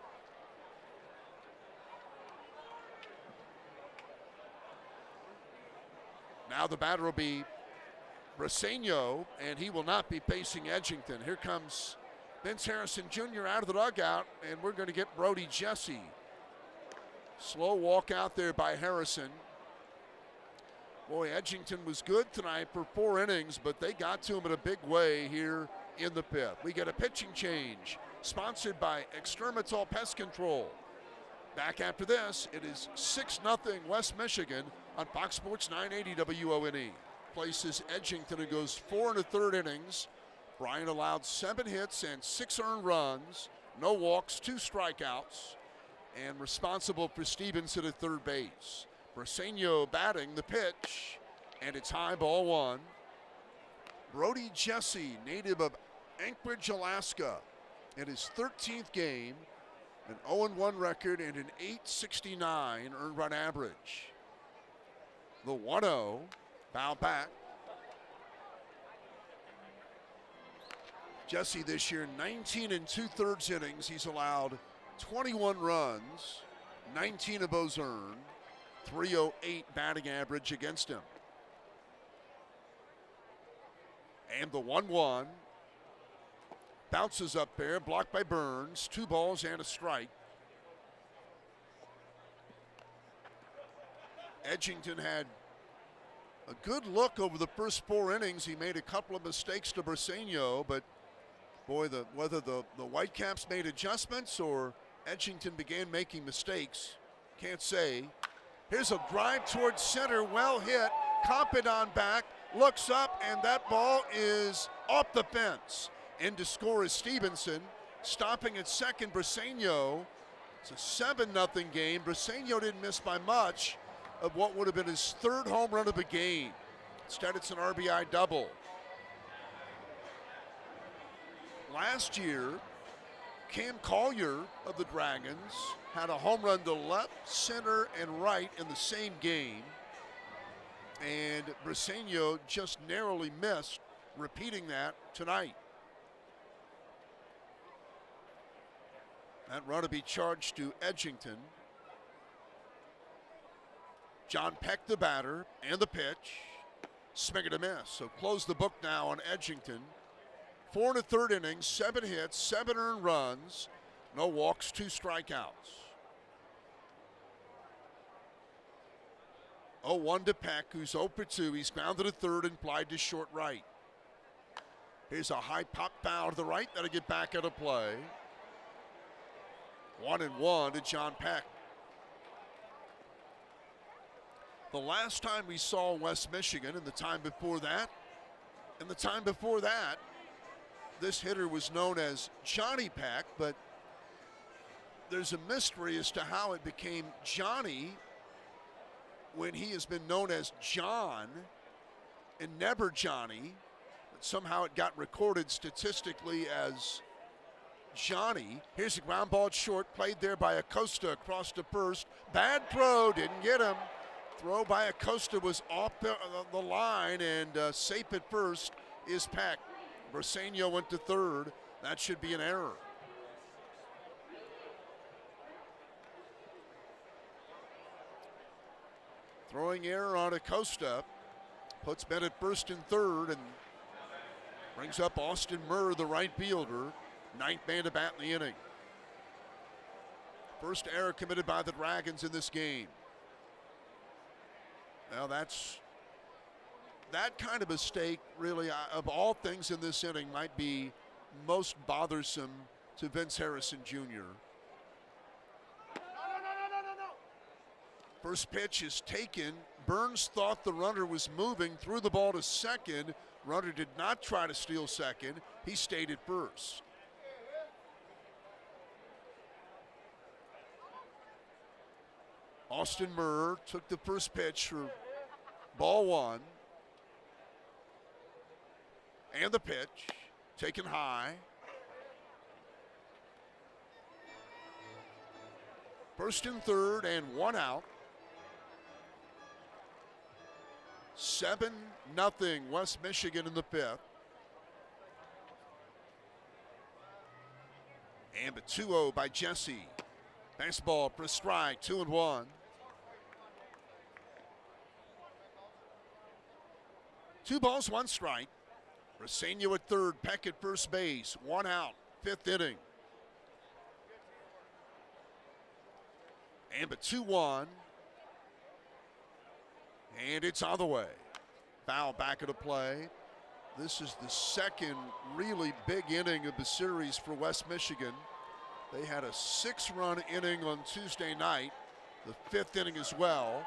Now the batter will be Briceño, and he will not be facing Edgington. Here comes Vince Harrison Jr. out of the dugout, and we're going to get Brody Jesse. Slow walk out there by Harrison. Boy, Edgington was good tonight for 4 innings, but they got to him in a big way here in the 5th. We get a pitching change, sponsored by Extermitol Pest Control. Back after this, it is 6-0 West Michigan on Fox Sports 980 WONE. Places Edgington and goes 4 1/3 innings. Bryant allowed 7 hits and 6 earned runs, no walks, 2 strikeouts, and responsible for Stevenson at third base. Briceño batting the pitch, and it's high, ball 1. Brody Jesse, native of Anchorage, Alaska, in his 13th game, an 0-1 record and an .869 earned run average. The 1-0, foul back. Jesse this year, 19 2/3 innings. He's allowed 21 runs, 19 of those earned, .308 batting average against him. And the 1-1 bounces up there, blocked by Burns. 2 balls and a strike. Edgington had a good look over the first 4 innings. He made a couple of mistakes to Briceño, but boy, whether the Whitecaps made adjustments or Edgington began making mistakes, can't say. Here's a drive towards center, well hit. Compidon back, looks up, and that ball is off the fence. In to score is Stevenson. stopping at second, Briceño. It's a 7-0 game. Briceño didn't miss by much of what would have been his third home run of the game. Instead, it's an RBI double. Last year, Cam Collier of the Dragons had a home run to left, center, and right in the same game. And Briceño just narrowly missed repeating that tonight. That run to be charged to Edgington. John Peck, the batter, and the pitch. Swing and a miss. So close the book now on Edgington. 4 1/3 innings, 7 hits, 7 earned runs, no walks, 2 strikeouts. 0-1 to Peck, who's 0 for 2. He's grounded to third and flied to short right. Here's a high pop foul to the right. That'll get back out of play. 1-1 to John Peck. The last time we saw West Michigan, and the time before that, this hitter was known as Johnny Peck, but there's a mystery as to how it became Johnny when he has been known as John and never Johnny. But somehow it got recorded statistically as Johnny. Here's a ground ball short, played there by Acosta across to first. Bad throw, didn't get him. Throw by Acosta was off the line, and safe at first is Peck. Briceño went to third. That should be an error. Throwing error on Acosta. Puts Bennett first and third and brings up Austin Murr, the right fielder. 9th man to bat in the inning. First error committed by the Dragons in this game. Well, that kind of mistake, really, of all things in this inning, might be most bothersome to Vince Harrison Jr. No. First pitch is taken. Burns thought the runner was moving, threw the ball to second. Runner did not try to steal second. He stayed at first. Austin Murr took the first pitch for ball one. And the pitch, taken high. First and third and 1 out. 7-0 West Michigan in the 5th. And a 2-0 by Jesse. Fastball for a strike, 2-1. 2 balls, 1 strike. Briceño at third, Peck at first base, 1 out, 5th inning. And a 2-1. And it's on the way. Foul back into play. This is the second really big inning of the series for West Michigan. They had a 6-run inning on Tuesday night, the 5th inning as well.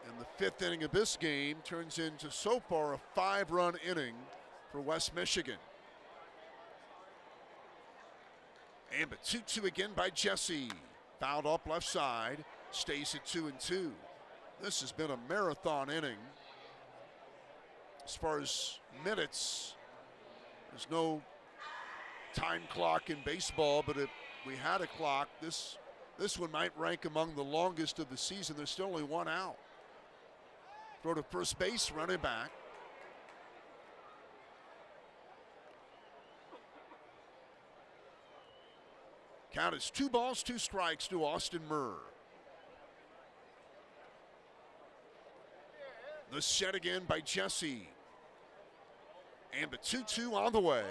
And the 5th inning of this game turns into, so far, a 5-run inning for West Michigan. And a 2-2 again by Jesse. Fouled up left side, stays at 2-2. This has been a marathon inning. As far as minutes, there's no time clock in baseball, but if we had a clock, this one might rank among the longest of the season. There's still only 1 out. Throw to first base, running back. Count is 2 balls, 2 strikes to Austin Murr. The set again by Jesse. And the 2-2 on the way.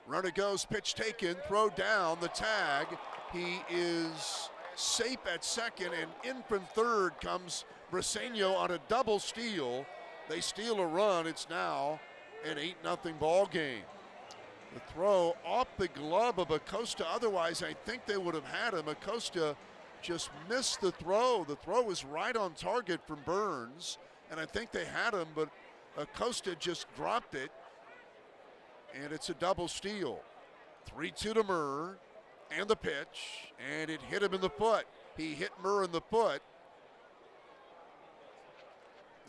Runner goes, pitch taken, throw down, the tag. He is safe at second, and in from third comes Briceño on a double steal. They steal a run. It's now an 8-0 ball game. The throw off the glove of Acosta. Otherwise, I think they would have had him. Acosta just missed the throw. The throw was right on target from Burns, and I think they had him, but Acosta just dropped it. and it's a double steal. 3-2 to Murr, and the pitch, and it hit him in the foot. He hit Murr in the foot.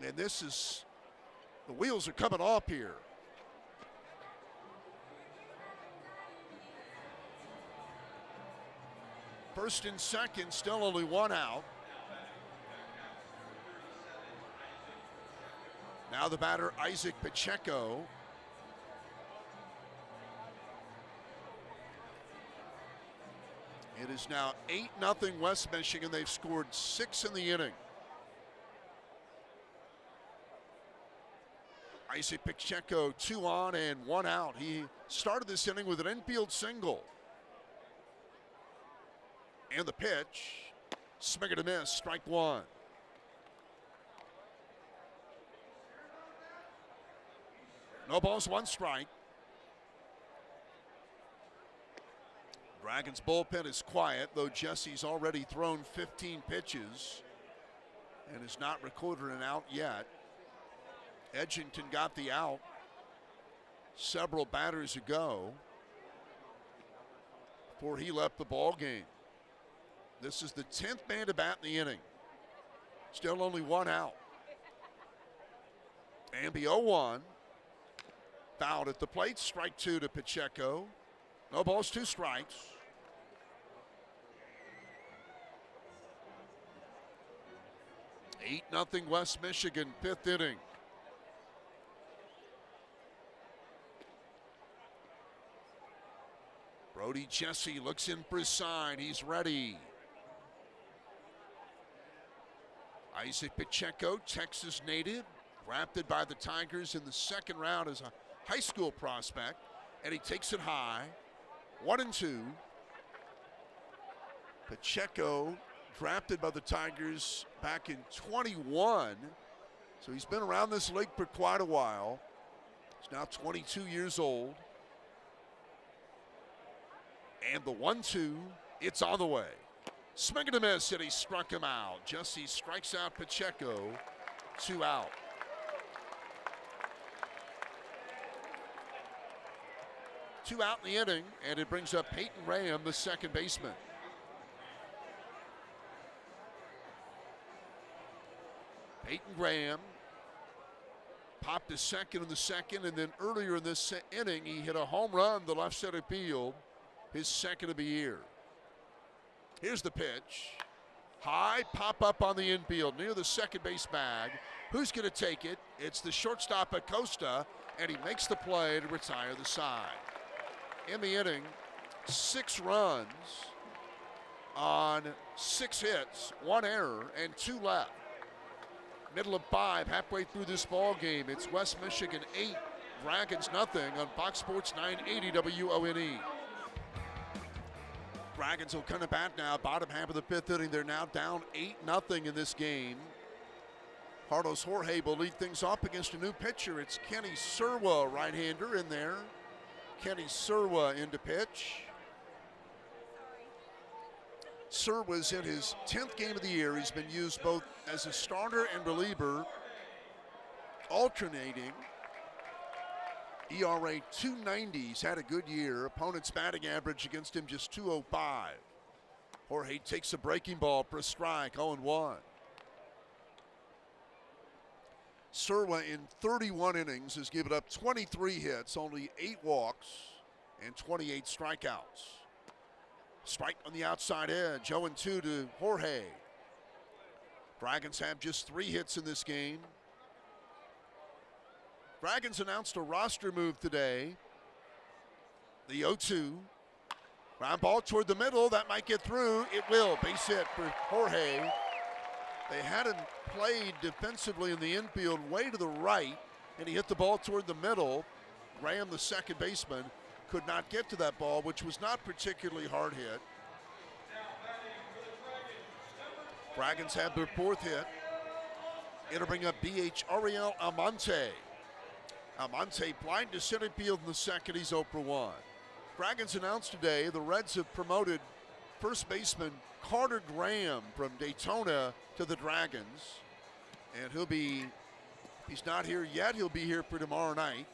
And this is, the wheels are coming off here. First and second, still only one out. Now the batter, Isaac Pacheco. It is now 8-0 West Michigan. They've scored 6 in the inning. Isaac Pacheco, 2 on and 1 out. He started this inning with an infield single. And the pitch, swing and a miss, strike 1. No balls, 1 strike. Dragons bullpen is quiet, though Jesse's already thrown 15 pitches and has not recorded an out yet. Edgington got the out several batters ago before he left the ball game. This is the 10th man to bat in the inning. Still only 1 out. And the 0-1. Fouled at the plate. Strike 2 to Pacheco. No balls, 2 strikes. Eight nothing West Michigan, 5th inning. Brody Jesse looks in for his sign. He's ready. Isaac Pacheco, Texas native, drafted by the Tigers in the 2nd round as a high school prospect, and he takes it high. 1-2. Pacheco, drafted by the Tigers back in 21, so he's been around this league for quite a while. He's now 22 years old. And the 1-2, it's on the way. Swing and a miss, and he struck him out. Jesse strikes out Pacheco, 2 out. Two out in the inning, and it brings up Peyton Graham, the second baseman. Peyton Graham popped a second in the second, and then earlier in this inning, he hit a home run the left center field, his 2nd of the year. Here's the pitch. High pop up on the infield near the second base bag. Who's going to take it? It's the shortstop Acosta, and he makes the play to retire the side. In the inning, 6 runs on 6 hits, 1 error, and 2 left. Middle of 5, halfway through this ball game. It's West Michigan 8, Dragons nothing on Fox Sports 980 WONE. Dragons will come to bat now, bottom half of the 5th inning. They're now down 8-0 in this game. Carlos Jorge will lead things off against a new pitcher. It's Kenny Serwa, right-hander in there. Kenny Serwa into pitch. Serwa's in his 10th game of the year. He's been used both as a starter and reliever, alternating. ERA 290. He's had a good year. Opponent's batting average against him just 205. Jorge takes a breaking ball for a strike, 0-1. Serwa in 31 innings has given up 23 hits, only 8 walks, and 28 strikeouts. Strike on the outside edge, 0-2 to Jorge. Dragons have just 3 hits in this game. Dragons announced a roster move today. The 0-2. Ground ball toward the middle. That might get through. It will. Base hit for Jorge. They had him played defensively in the infield way to the right, and he hit the ball toward the middle. Graham, the second baseman, could not get to that ball, which was not particularly hard hit. Dragons have their 4th hit. It'll bring up BH Ariel Almonte. Almonte blind to center field in the 2nd. He's 0-1. Dragons announced today the Reds have promoted first baseman Carter Graham from Daytona to the Dragons. And he's not here yet. He'll be here for tomorrow night.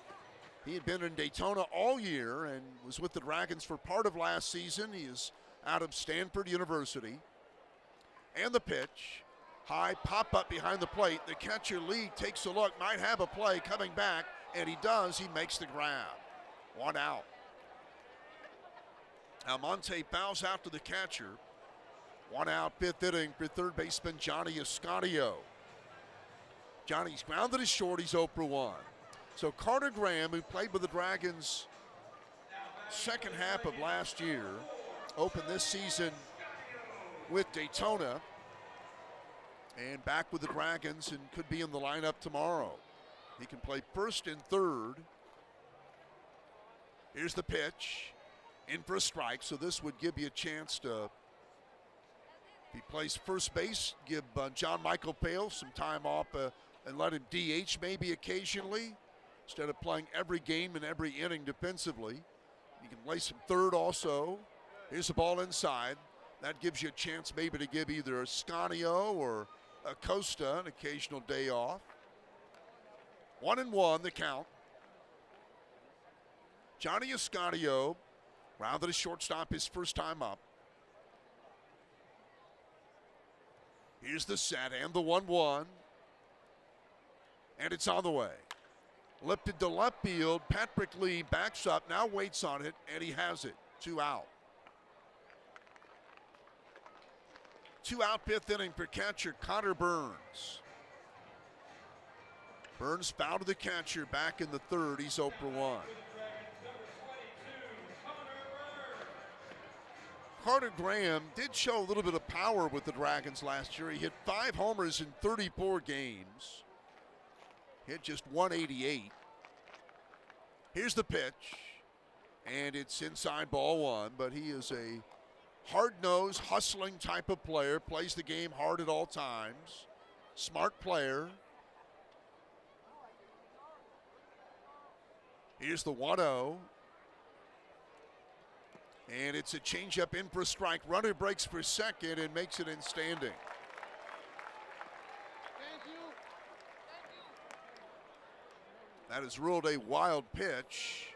He had been in Daytona all year and was with the Dragons for part of last season. He is out of Stanford University. And the pitch. High pop-up behind the plate. The catcher Lee takes a look, might have a play coming back, and he does. He makes the grab. 1 out. Almonte bows out to the catcher. 1 out, 5th inning for third baseman Johnny Escanio. Johnny's grounded as short. He's 0 for 1. So Carter Graham, who played with the Dragons second half of last year, opened this season with Daytona and back with the Dragons and could be in the lineup tomorrow. He can play first and third. Here's the pitch. In for a strike, so this would give you a chance to, if he plays first base, give John Michael Pale some time off and let him DH maybe occasionally instead of playing every game and every inning defensively. You can play some third also. Here's the ball inside. That gives you a chance maybe to give either Escanio or Acosta an occasional day off. 1-1 the count. Johnny Escanio rounded as shortstop his first time up. Here's the set and the 1-1. And it's on the way. Lifted to left field. Patrick Lee backs up, now waits on it, and he has it. 2 out. 2 out, 5th inning for catcher Connor Burns. Burns fouled to the catcher back in the third. He's 0 for 1. Carter Graham did show a little bit of power with the Dragons last year. He hit 5 homers in 34 games. Hit just 188. Here's the pitch. And it's inside ball 1, but he is a hard-nosed, hustling type of player. Plays the game hard at all times. Smart player. Here's the 1-0. And it's a changeup in for a strike. Runner breaks for second and makes it in standing. Thank you. That is ruled a wild pitch.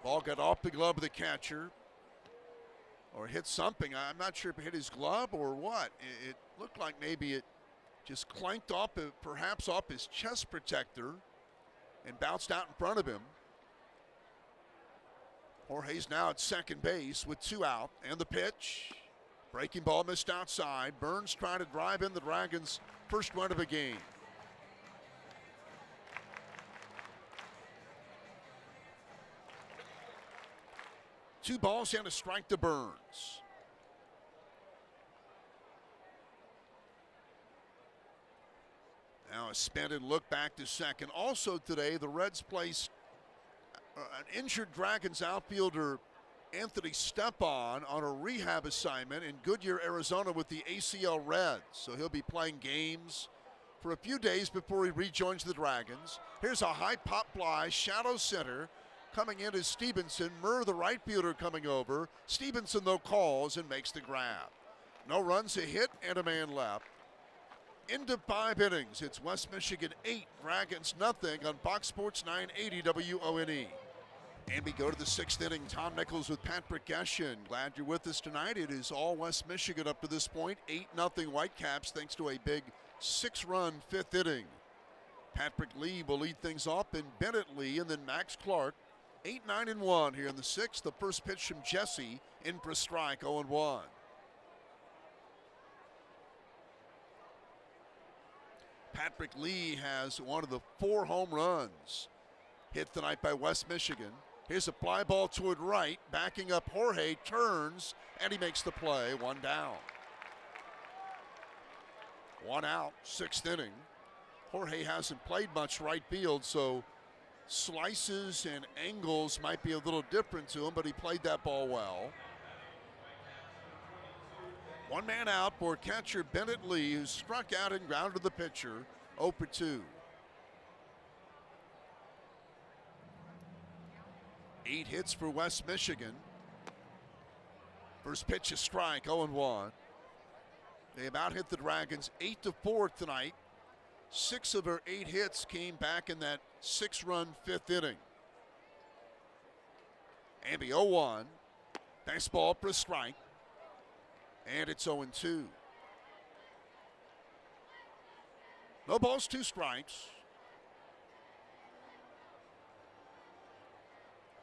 Ball got off the glove of the catcher. Or hit something. I'm not sure if it hit his glove or what. It looked like maybe it just clanked off, perhaps off his chest protector and bounced out in front of him. Jorge's now at second base with 2 out. And the pitch. Breaking ball missed outside. Burns trying to drive in the Dragons' first run of a game. Two balls and a strike to Burns. Now a spin and look back to second. Also today, the Reds placed an injured Dragons outfielder, Anthony Stepan, on a rehab assignment in Goodyear, Arizona with the ACL Reds. So he'll be playing games for a few days before he rejoins the Dragons. Here's a high pop fly, shallow center. Coming in is Stevenson. Murr, the right fielder, coming over. Stevenson, though, calls and makes the grab. No runs, a hit, and a man left. Into 5 innings. It's West Michigan 8, Dragons nothing on Fox Sports 980 WONE. And we go to the 6th inning. Tom Nichols with Patrick Geshin. Glad you're with us tonight. It is all West Michigan up to this point. 8-0 Whitecaps thanks to a big 6-run 5th inning. Patrick Lee will lead things off, and Bennett Lee, and then Max Clark. 8-9-1 here in the 6th. The first pitch from Jesse in for a strike, 0-1. Patrick Lee has one of the 4 home runs hit tonight by West Michigan. Here's a fly ball toward right, backing up Jorge, turns, and he makes the play. 1 down. 1 out, 6th inning. Jorge hasn't played much right field, so slices and angles might be a little different to him, but he played that ball well. 1 man out for catcher Bennett Lee, who struck out and grounded the pitcher, 0 for 2. 8 hits for West Michigan. First pitch, a strike, 0-1. They have out-hit the Dragons 8-4 tonight. 6 of her 8 hits came back in that 6-run 5th inning. Amby 0-1. Fastball for a strike. And it's 0-2. No balls, 2 strikes.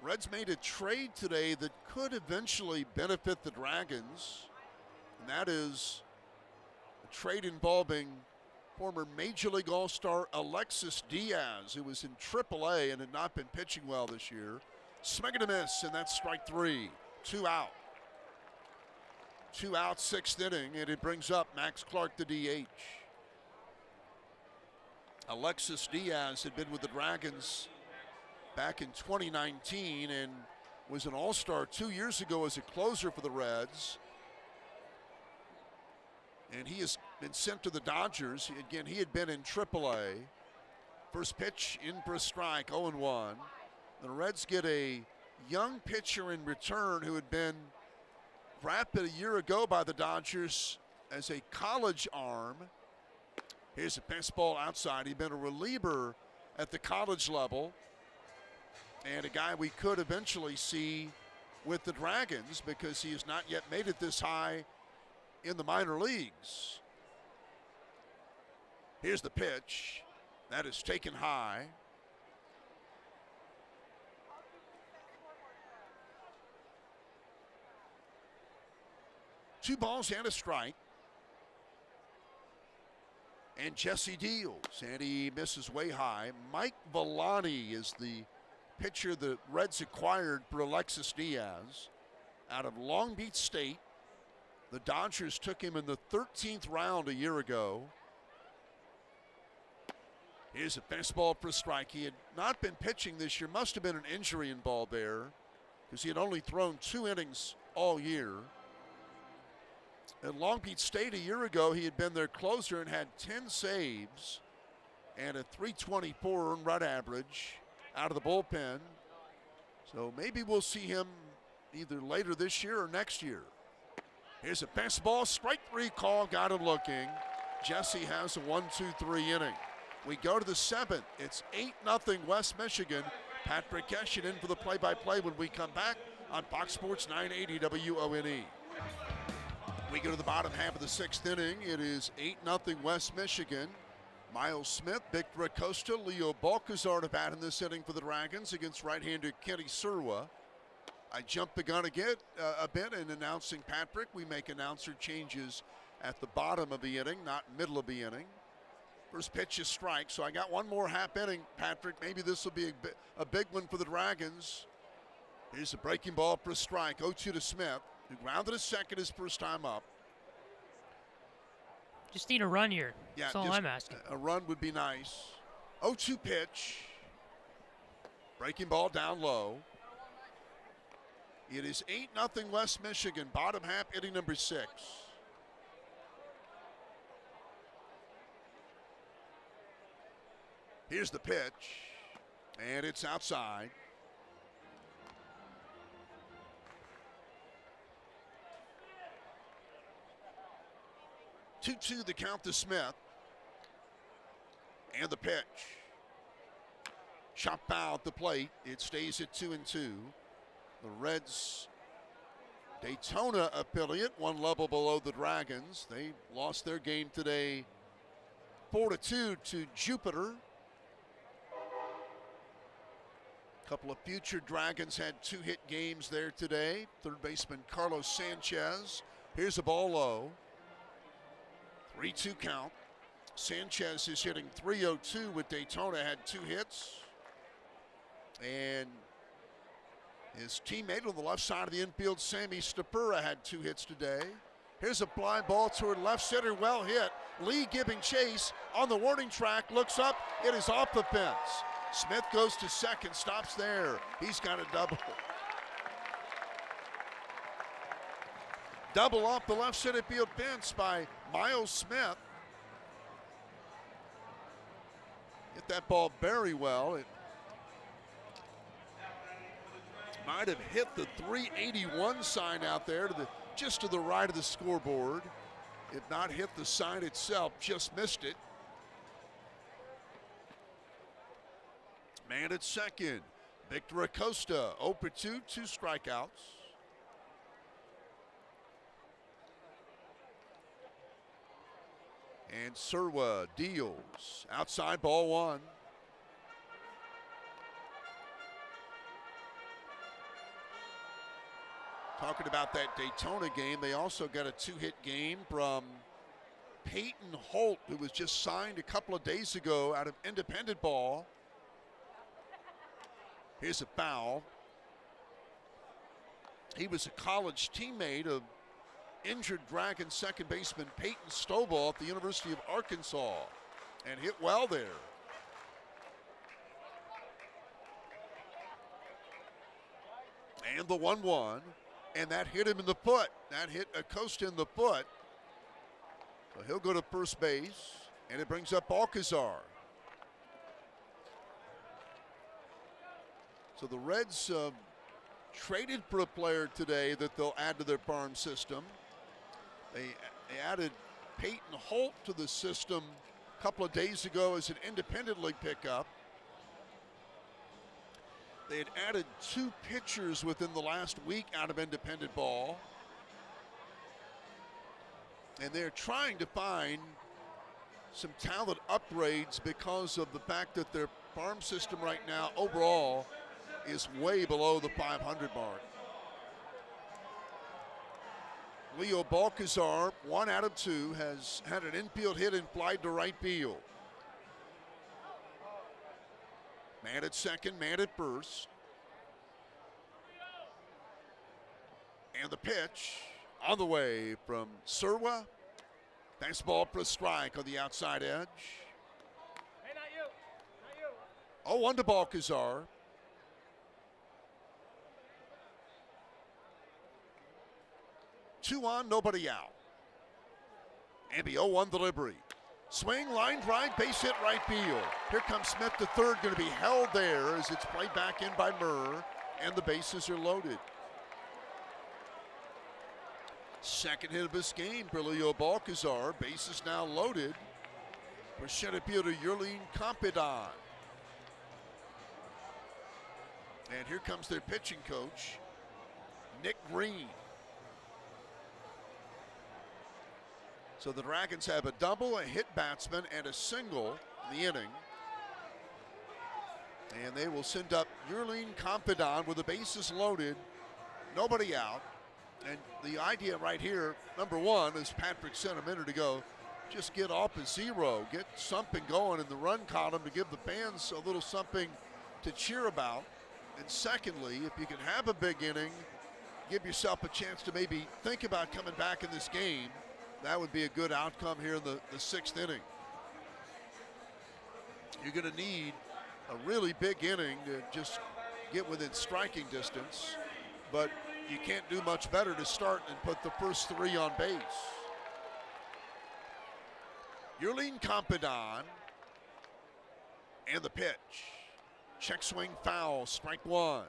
Reds made a trade today that could eventually benefit the Dragons, and that is a trade involving former Major League All-Star Alexis Diaz, who was in AAA and had not been pitching well this year. Swing and a miss, and that's strike 3. 2 out. 2 out, 6th inning, and it brings up Max Clark, the DH. Alexis Diaz had been with the Dragons back in 2019 and was an All-Star 2 years ago as a closer for the Reds. And he has been sent to the Dodgers. Again, he had been in AAA. First pitch in for a strike, 0-1. The Reds get a young pitcher in return who had been drafted a year ago by the Dodgers as a college arm. Here's a fastball outside. He'd been a reliever at the college level, and a guy we could eventually see with the Dragons because he has not yet made it this high in the minor leagues. Here's the pitch. That is taken high. Two balls and a strike. And Jesse deals, and he misses way high. Mike Villani is the pitcher the Reds acquired for Alexis Diaz out of Long Beach State. The Dodgers took him in the 13th round a year ago. Here's a fastball for a strike. He had not been pitching this year. Must have been an injury involved there because he had only thrown 2 innings all year. At Long Beach State a year ago, he had been their closer and had 10 saves and a .324 earned run average out of the bullpen. So maybe we'll see him either later this year or next year. Here's a fastball, strike 3 call, got him looking. Jesse has a 1-2-3 inning. We go to the 7th. It's 8-0 West Michigan. Patrick Keshin in for the play-by-play when we come back on Fox Sports 980 WONE. We go to the bottom half of the 6th inning. It is 8-0 West Michigan. Miles Smith, Victor Acosta, Leo Balcazar to bat in this inning for the Dragons against right-hander Kenny Surwa. I jumped the gun again a bit in announcing Patrick. We make announcer changes at the bottom of the inning, not middle of the inning. First pitch is strike, so I got one more half inning, Patrick. Maybe this will be a big one for the Dragons. Here's a breaking ball for a strike, 0-2 to Smith, who grounded a second his first time up. Just need a run here. Yeah, that's all I'm asking. A run would be nice. 0-2 pitch. Breaking ball down low. It is 8-0 West Michigan, bottom half, inning number 6. Here's the pitch, and it's outside. Two-two the count to Smith. And the pitch. Shot foul at the plate. It stays at 2-2. The Reds' Daytona affiliate, one level below the Dragons. They lost their game today 4-2 to Jupiter. A couple of future Dragons had 2-hit games there today. Third baseman Carlos Sanchez. Here's a ball low. 3-2 count. Sanchez is hitting .302 with Daytona, had 2 hits. And his teammate on the left side of the infield, Sammy Stapura, had 2 hits today. Here's a fly ball toward left center, well hit. Lee giving chase on the warning track, looks up, it is off the fence. Smith goes to second, stops there. He's got a double. Double off the left center field fence by Miles Smith. Hit that ball very well. It might have hit the 381 sign out there just to the right of the scoreboard. If not hit the sign itself, just missed it. Man at second. Victor Acosta, 0 for 2, 2 strikeouts. And Surwa deals. Outside, ball one. Talking about that Daytona game, they also got a 2-hit game from Peyton Holt, who was just signed a couple of days ago out of independent ball. Here's a foul. He was a college teammate of injured Dragons second baseman Peyton Stovall at the University of Arkansas and hit well there. And the 1-1, and that hit him in the foot. That hit Acosta in the foot. So he'll go to first base, and it brings up Balcazar. So the Reds traded for a player today that they'll add to their farm system. They added Peyton Holt to the system a couple of days ago as an independent league pickup. They had added 2 pitchers within the last week out of independent ball. And they're trying to find some talent upgrades because of the fact that their farm system right now overall is way below the 500 mark. Leo Balcazar, 1 out of 2, has had an infield hit and flied to right field. Man at second, man at first. And the pitch on the way from Surwa. Fastball for a strike on the outside edge. Hey, not you. 0-1 to Balcazar. Two on, nobody out. And the 0-1 delivery. Swing, line drive, base hit right field. Here comes Smith to third, going to be held there as it's played back in by Murr, and the bases are loaded. Second hit of this game for Leo Balcazar. Bases now loaded for center fielder Yerlin Compedan. And here comes their pitching coach, Nick Green. So the Dragons have a double, a hit batsman, and a single in the inning. And they will send up Yerlin Compedan with the bases loaded, nobody out. And the idea right here, number one, as Patrick said a minute ago, just get off a 0, get something going in the run column to give the fans a little something to cheer about. And secondly, if you can have a big inning, give yourself a chance to maybe think about coming back in this game. That would be a good outcome here in the 6th inning. You're going to need a really big inning to just get within striking distance, but you can't do much better to start and put the first 3 on base. Yerlin Compedan, and the pitch. Check swing foul, strike 1.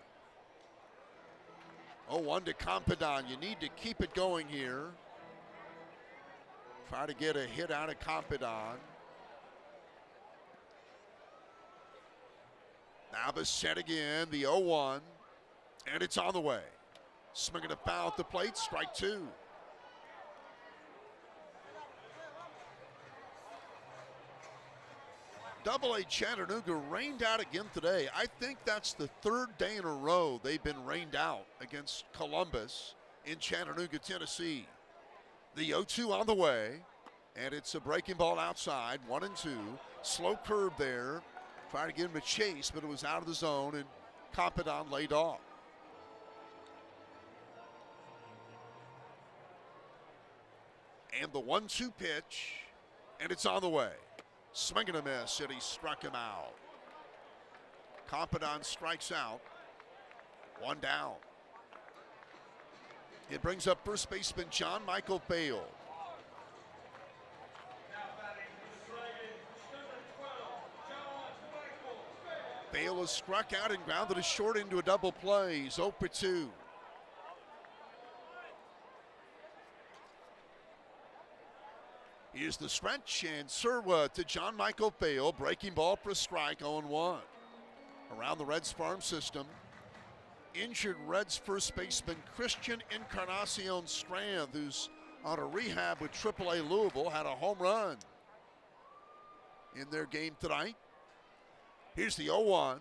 0-1 to Compedan. You need to keep it going here. Try to get a hit out of Compedan. Now the set again, the 0-1, and it's on the way. Swinging a foul at the plate, strike 2. Double-A Chattanooga rained out again today. I think that's the 3rd day in a row they've been rained out against Columbus in Chattanooga, Tennessee. The 0-2 on the way, and it's a breaking ball outside, 1-2. Slow curve there. Trying to get him a chase, but it was out of the zone, and Compedan laid off. And the 1-2 pitch, and it's on the way. Swing and a miss, and he struck him out. Compedan strikes out. 1 down. It brings up first baseman John Michael Bale. Bale has struck out and grounded a short into a double play. He's 0 for 2. Here's the stretch, and Surwa to John Michael Bale. Breaking ball for a strike, 0-1. around the Reds farm system. Injured Reds first baseman Christian Encarnacion Strand, who's on a rehab with AAA Louisville, had a home run in their game tonight. Here's the 0-1.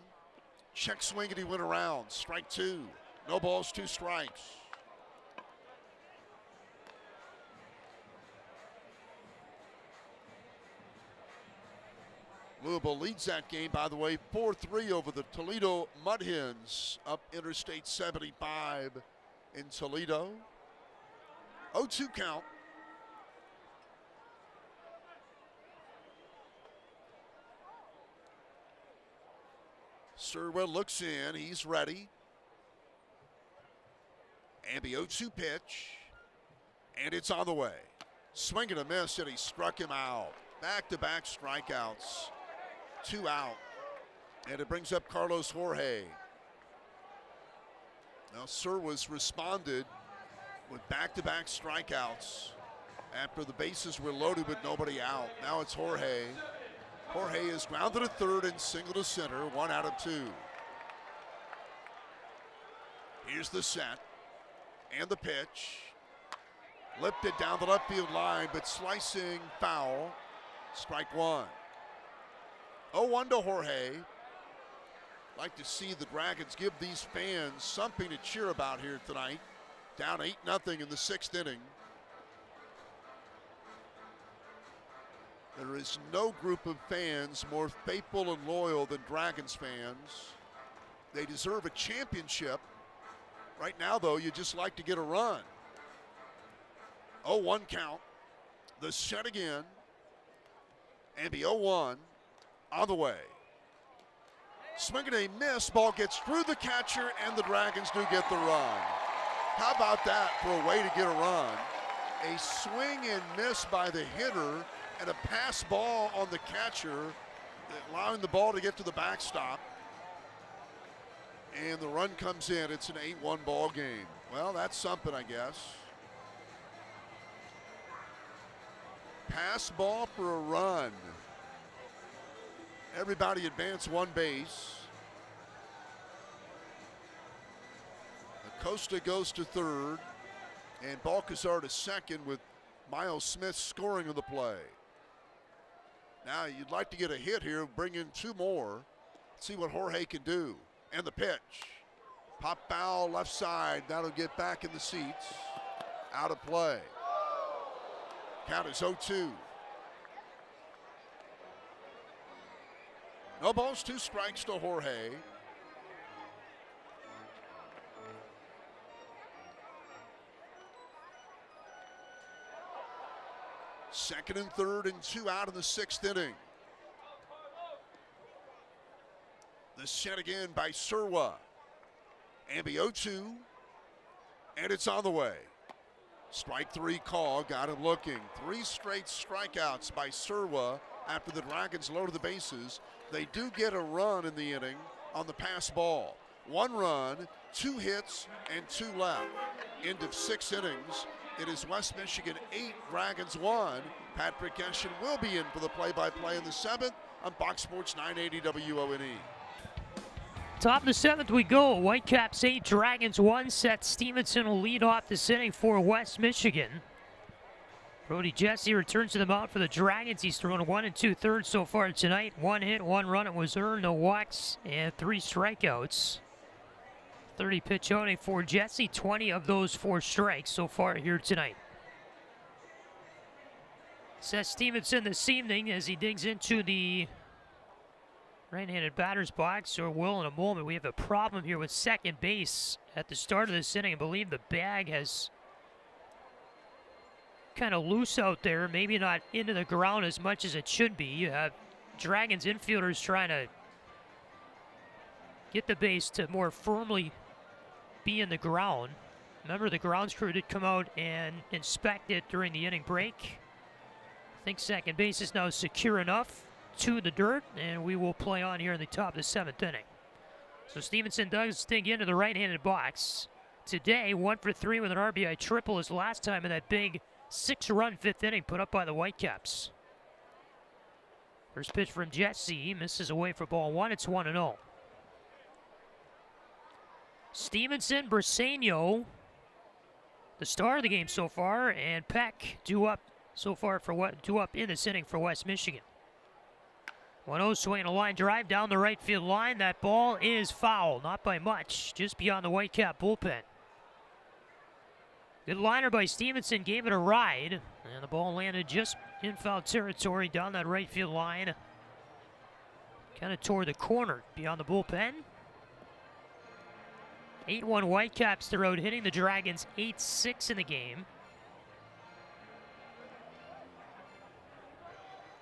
Check swing and he went around. Strike two. No balls, 2 strikes. Louisville leads that game, by the way, 4-3 over the Toledo Mud Hens up Interstate 75 in Toledo. 0-2 count. Sirwell looks in. He's ready. And the 0-2 pitch. And it's on the way. Swing and a miss, and he struck him out. Back-to-back strikeouts. 2 out. And it brings up Carlos Jorge. Now, Sirwell responded with back-to-back strikeouts after the bases were loaded with nobody out. Now it's Jorge. Jorge is grounded to third and single to center, 1 out of 2. Here's the set and the pitch. Lifted down the left field line, but slicing foul. Strike 1. 0-1 to Jorge. Like to see the Dragons give these fans something to cheer about here tonight. Down 8-0 in the 6th inning. There is no group of fans more faithful and loyal than Dragons fans. They deserve a championship. Right now, though, you just like to get a run. 0-1 count. The set again. And the 0-1 on the way. Swing and a miss. Ball gets through the catcher, and the Dragons do get the run. How about that for a way to get a run? A swing and miss by the hitter and a pass ball on the catcher, allowing the ball to get to the backstop. And the run comes in. It's an 8-1 ball game. Well, that's something, I guess. Pass ball for a run. Everybody advance 1 base. Acosta goes to third, and Balcazar to second with Miles Smith scoring on the play. Now you'd like to get a hit here, bring in 2 more, see what Jorge can do. And the pitch. Pop foul left side. That'll get back in the seats. Out of play. Count is 0-2. No balls, 2 strikes to Jorge. Second and third and 2 out in the 6th inning. The set again by Sirwell. And the 0-2. And it's on the way. Strike 3 call, got him looking. 3 straight strikeouts by Sirwell after the Dragons loaded the bases. They do get a run in the inning on the pass ball. 1 run, 2 hits, and 2 left. End of 6 innings. It is West Michigan 8, Dragons 1. Patrick Eshin will be in for the play-by-play in the 7th on Fox Sports 980 WONE. Top of the 7th we go. Whitecaps 8, Dragons 1. Seth Stevenson will lead off this inning for West Michigan. Brody Jesse returns to the mound for the Dragons. He's thrown 1 2/3 so far tonight. 1 hit, 1 run. It was earned, no walks, and 3 strikeouts. 30 pitch outing for Jesse. 20 of those 4 strikes so far here tonight. Seth Stevenson this evening as he digs into the right-handed batter's box, or will in a moment. We have a problem here with second base at the start of this inning. I believe the bag has kind of loose out there, maybe not into the ground as much as it should be. You have Dragons infielders trying to get the base to more firmly be in the ground. Remember, the grounds crew did come out and inspect it during the inning break. I think second base is now secure enough to the dirt, and we will play on here in the top of the 7th inning. So Stevenson does dig into the right-handed box. Today, 1 for 3 with an RBI triple his last time in that big 6-run 5th inning put up by the Whitecaps. First pitch from Jesse, misses away for ball 1. It's 1-0. Stevenson, Briceño, the star of the game so far, and Peck due up so far due up in this inning for West Michigan. 1-0 swinging a line drive down the right field line. That ball is foul, not by much, just beyond the Whitecap bullpen. Good liner by Stevenson, gave it a ride, and the ball landed just in foul territory down that right field line. Kind of toward the corner beyond the bullpen. 8-1 Whitecaps the road, hitting the Dragons 8-6 in the game.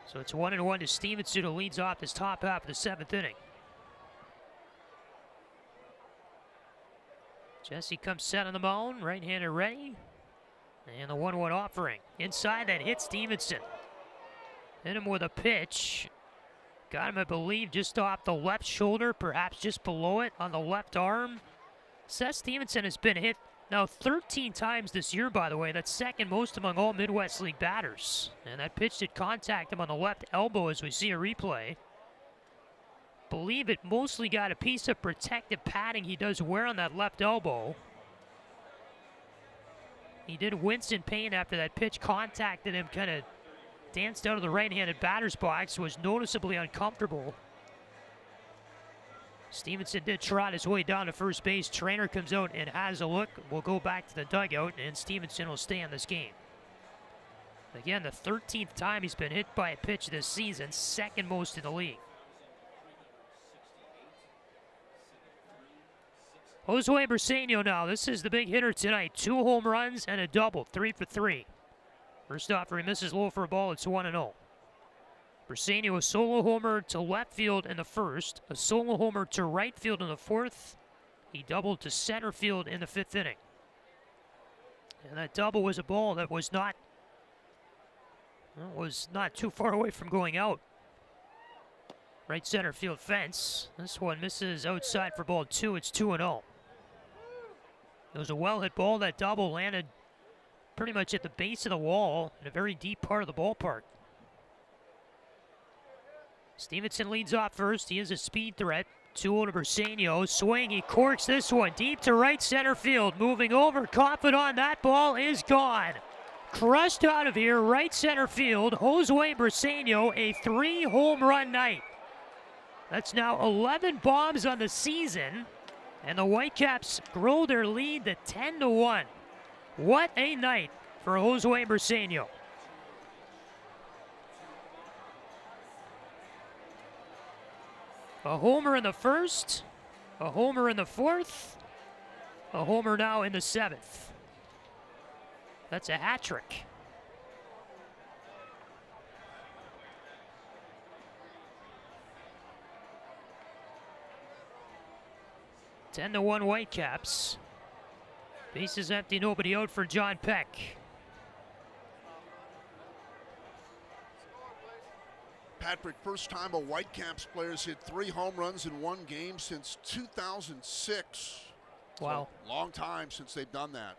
So it's 1-1 to Stevenson, who leads off this top half of the 7th inning. Jesse comes set on the mound, right-hander ready. And the 1-1 offering. Inside, that hits Stevenson. Hit him with a pitch. Got him, I believe, just off the left shoulder, perhaps just below it on the left arm. Seth Stevenson has been hit now 13 times this year, by the way. That's second most among all Midwest League batters. And that pitch did contact him on the left elbow as we see a replay. Believe it mostly got a piece of protective padding he does wear on that left elbow. He did wince in pain after that pitch contacted him, kind of danced out of the right-handed batter's box, was noticeably uncomfortable. Stevenson did trot his way down to first base. Trainer comes out and has a look. We'll go back to the dugout, and Stevenson will stay in this game. Again, the 13th time he's been hit by a pitch this season, second most in the league. Josue Briceño now. This is the big hitter tonight. 2 home runs and a double, 3 for 3. First offer, he misses low for a ball. It's 1-0. Briceño, a solo homer to left field in the first, a solo homer to right field in the fourth. He doubled to center field in the 5th inning. And that double was a ball that was not too far away from going out. Right center field fence. This one misses outside for ball 2. It's 2-0. It was a well-hit ball. That double landed pretty much at the base of the wall in a very deep part of the ballpark. Stevenson leads off first. He is a speed threat. 2-0 to Briceño. Swing. He corks this one deep to right center field. Moving over. Confident. That ball is gone. Crushed out of here. Right center field. Josue Briceño, a 3-home run night. That's now 11 bombs on the season. And the Whitecaps grow their lead to 10-1. What a night for Josue Briceño. A homer in the first, a homer in the fourth, a homer now in the 7th. That's a hat trick. Ten to 1 Whitecaps. Bases empty, nobody out for John Peck. Patrick, first time a Whitecaps player's hit 3 home runs in one game since 2006. Wow. So long time since they've done that.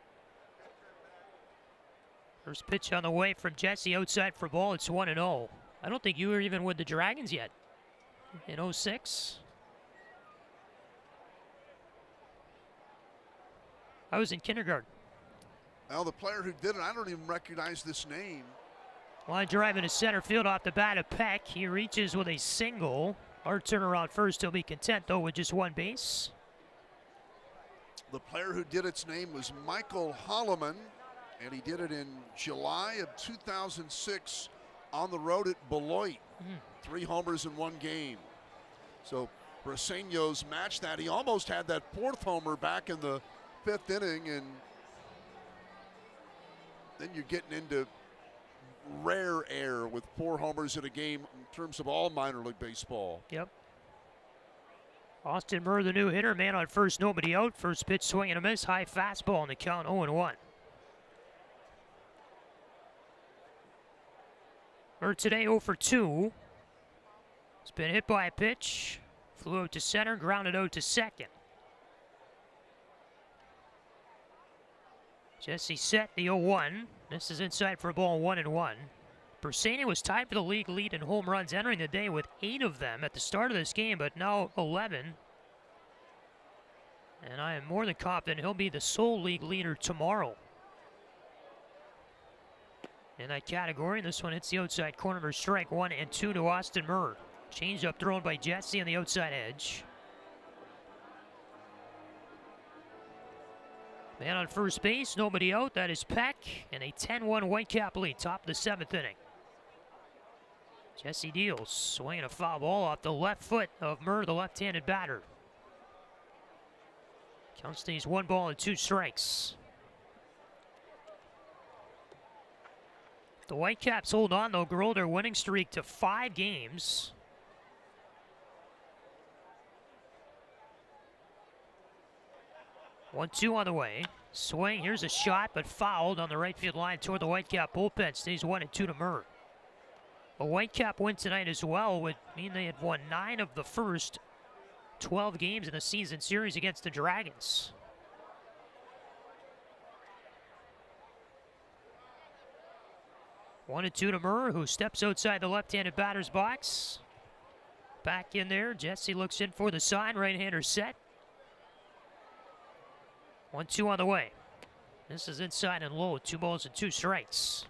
First pitch on the way from Jesse outside for ball. It's 1-0. I don't think you were even with the Dragons yet in 06. I was in kindergarten. Well, the player who did it, I don't even recognize this name. Line drive into center field off the bat of Peck. He reaches with a single. Hard turnaround first. He'll be content, though, with just 1 base. The player who did its name was Michael Holloman, and he did it in July of 2006 on the road at Beloit. 3 homers in 1 game. So Briceño's matched that. He almost had that 4th homer back in the 5th inning, and then you're getting into rare air with 4 homers in a game in terms of all minor league baseball. Yep. Austin Murr, the new hitter, man on first, nobody out. First pitch, swing and a miss. High fastball in the count, 0-1. Murr today 0 for 2. He's been hit by a pitch. Flew out to center, grounded out to second. Jesse set the 0-1. This is inside for a ball, 1-1. Briceño was tied for the league lead in home runs entering the day with 8 of them at the start of this game, but now 11. And I am more than confident he'll be the sole league leader tomorrow in that category. This one hits the outside corner for strike 1 and 2 to Austin Murr. Change up thrown by Jesse on the outside edge. Man on first base, nobody out. That is Peck, and a 10-1 Whitecap lead, top of the 7th inning. Jesse deals, swinging a foul ball off the left foot of Murr, the left-handed batter. Count stays 1 ball and 2 strikes. The Whitecaps hold on, though, grow their winning streak to 5 games. One-two on the way. Swing, here's a shot, but fouled on the right field line toward the Whitecap bullpen. Stays 1-2 to Murr. A Whitecap win tonight as well would mean they had won 9 of the first 12 games in the season series against the Dragons. 1-2 to Murr, who steps outside the left-handed batter's box. Back in there, Jesse looks in for the sign, right-hander set. 1-2 on the way. This is inside and low, 2 balls and 2 strikes.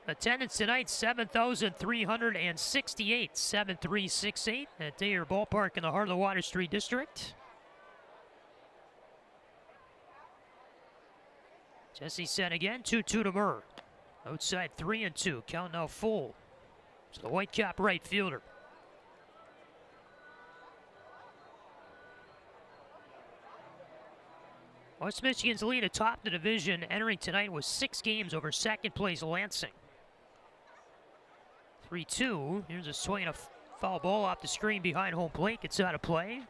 Attendance tonight, 7,368, 7368 at Thayer Ballpark in the heart of the Water Street District. Jesse set again, 2-2 to Murr. Outside 3-2, count now full. It's the Whitecap right fielder. West Michigan's lead atop the division entering tonight was 6 games over second place Lansing. 3-2. Here's a swing and a foul ball off the screen behind home plate. Gets out of play.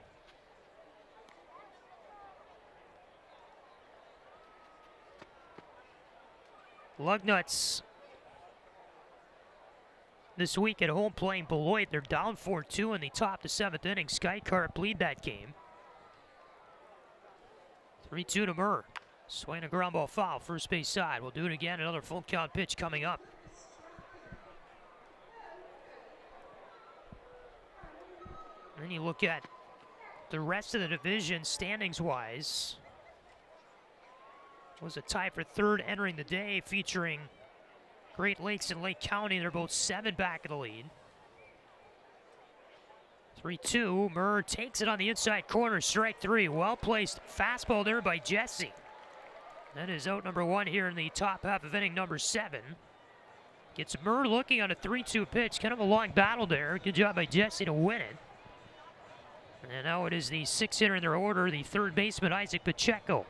Lugnuts this week at home playing Beloit. They're down 4-2 in the top of the 7th inning. Sky Carp lead that game. 3-2 to Murr. Swing a ground ball foul, first base side. We'll do it again. Another full count pitch coming up. Then you look at the rest of the division standings-wise. It was a tie for 3rd entering the day, featuring Great Lakes and Lake County. They're both 7 back of the lead. 3-2, Murr takes it on the inside corner, strike 3. Well-placed fastball there by Jesse. That is out number 1 here in the top half of inning number 7. Gets Murr looking on a 3-2 pitch. Kind of a long battle there. Good job by Jesse to win it. And now it is the 6th hitter in their order, the 3rd baseman, Isaac Pacheco.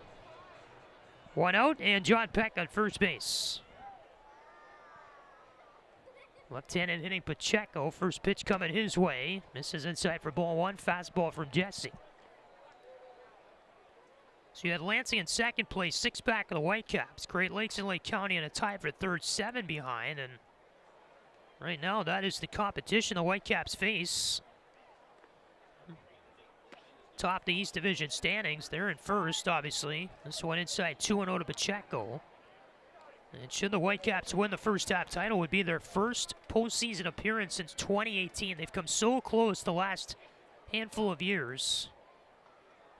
1 out, and John Peck on first base. Left-handed hitting Pacheco. First pitch coming his way. Misses inside for ball 1. Fastball from Jesse. So you had Lansing in second place, 6 back of the Whitecaps. Great Lakes and Lake County in a tie for 3rd, 7 behind. And right now, that is the competition the Whitecaps face. Top the East Division standings. They're in first, obviously. This one inside 2-0 to Pacheco. And should the Whitecaps win the first half title, would be their first postseason appearance since 2018. They've come so close the last handful of years,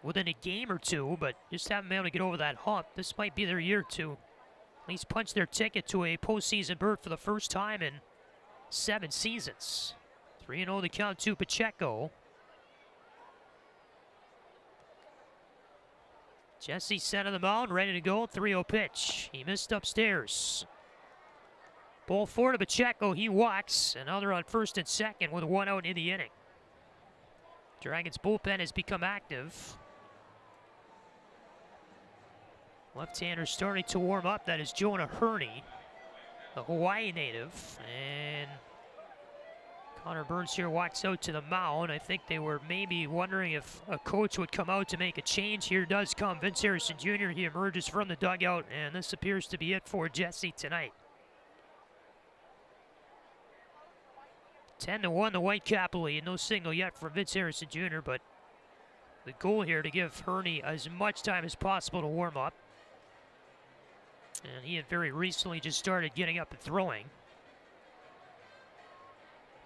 within a game or two, but just haven't been able to get over that hump. This might be their year to at least punch their ticket to a postseason berth for the first time in 7 seasons. 3-0 the count to Pacheco. Jesse set on the mound, ready to go. 3-0 pitch. He missed upstairs. Ball 4 to Pacheco. He walks. And now they're on first and second with 1 out in the inning. Dragons bullpen has become active. Left-hander starting to warm up. That is Jonah Hurney, the Hawaii native. And Connor Burns here walks out to the mound. I think they were maybe wondering if a coach would come out to make a change. Here does come Vince Harrison Jr. He emerges from the dugout, and this appears to be it for Jesse tonight. 10-1 the Whitecap lead. No signal yet from Vince Harrison Jr., but the goal here to give Hurney as much time as possible to warm up. And he had very recently just started getting up and throwing.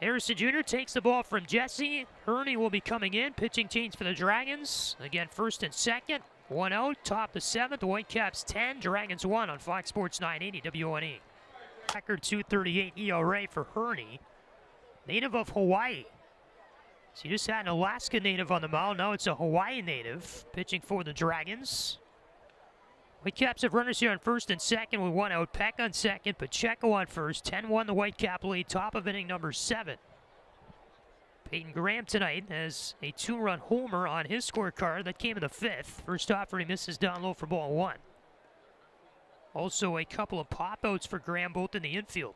Harrison Jr. takes the ball from Jesse. Herney will be coming in. Pitching change for the Dragons. Again, first and second. 1 out, top the 7th. Whitecaps 10, Dragons 1 on Fox Sports 980 WNE. Record 2.38 ERA for Herney. Native of Hawaii. So you just had an Alaska native on the mound. Now it's a Hawaii native pitching for the Dragons. Whitecaps have runners here on first and second with 1 out. Peck on second, Pacheco on first. 10-1 the Whitecap lead, top of inning number 7. Peyton Graham tonight has a 2-run homer on his scorecard that came in the 5th. First offer he misses down low for ball 1. Also a couple of pop-outs for Graham, both in the infield.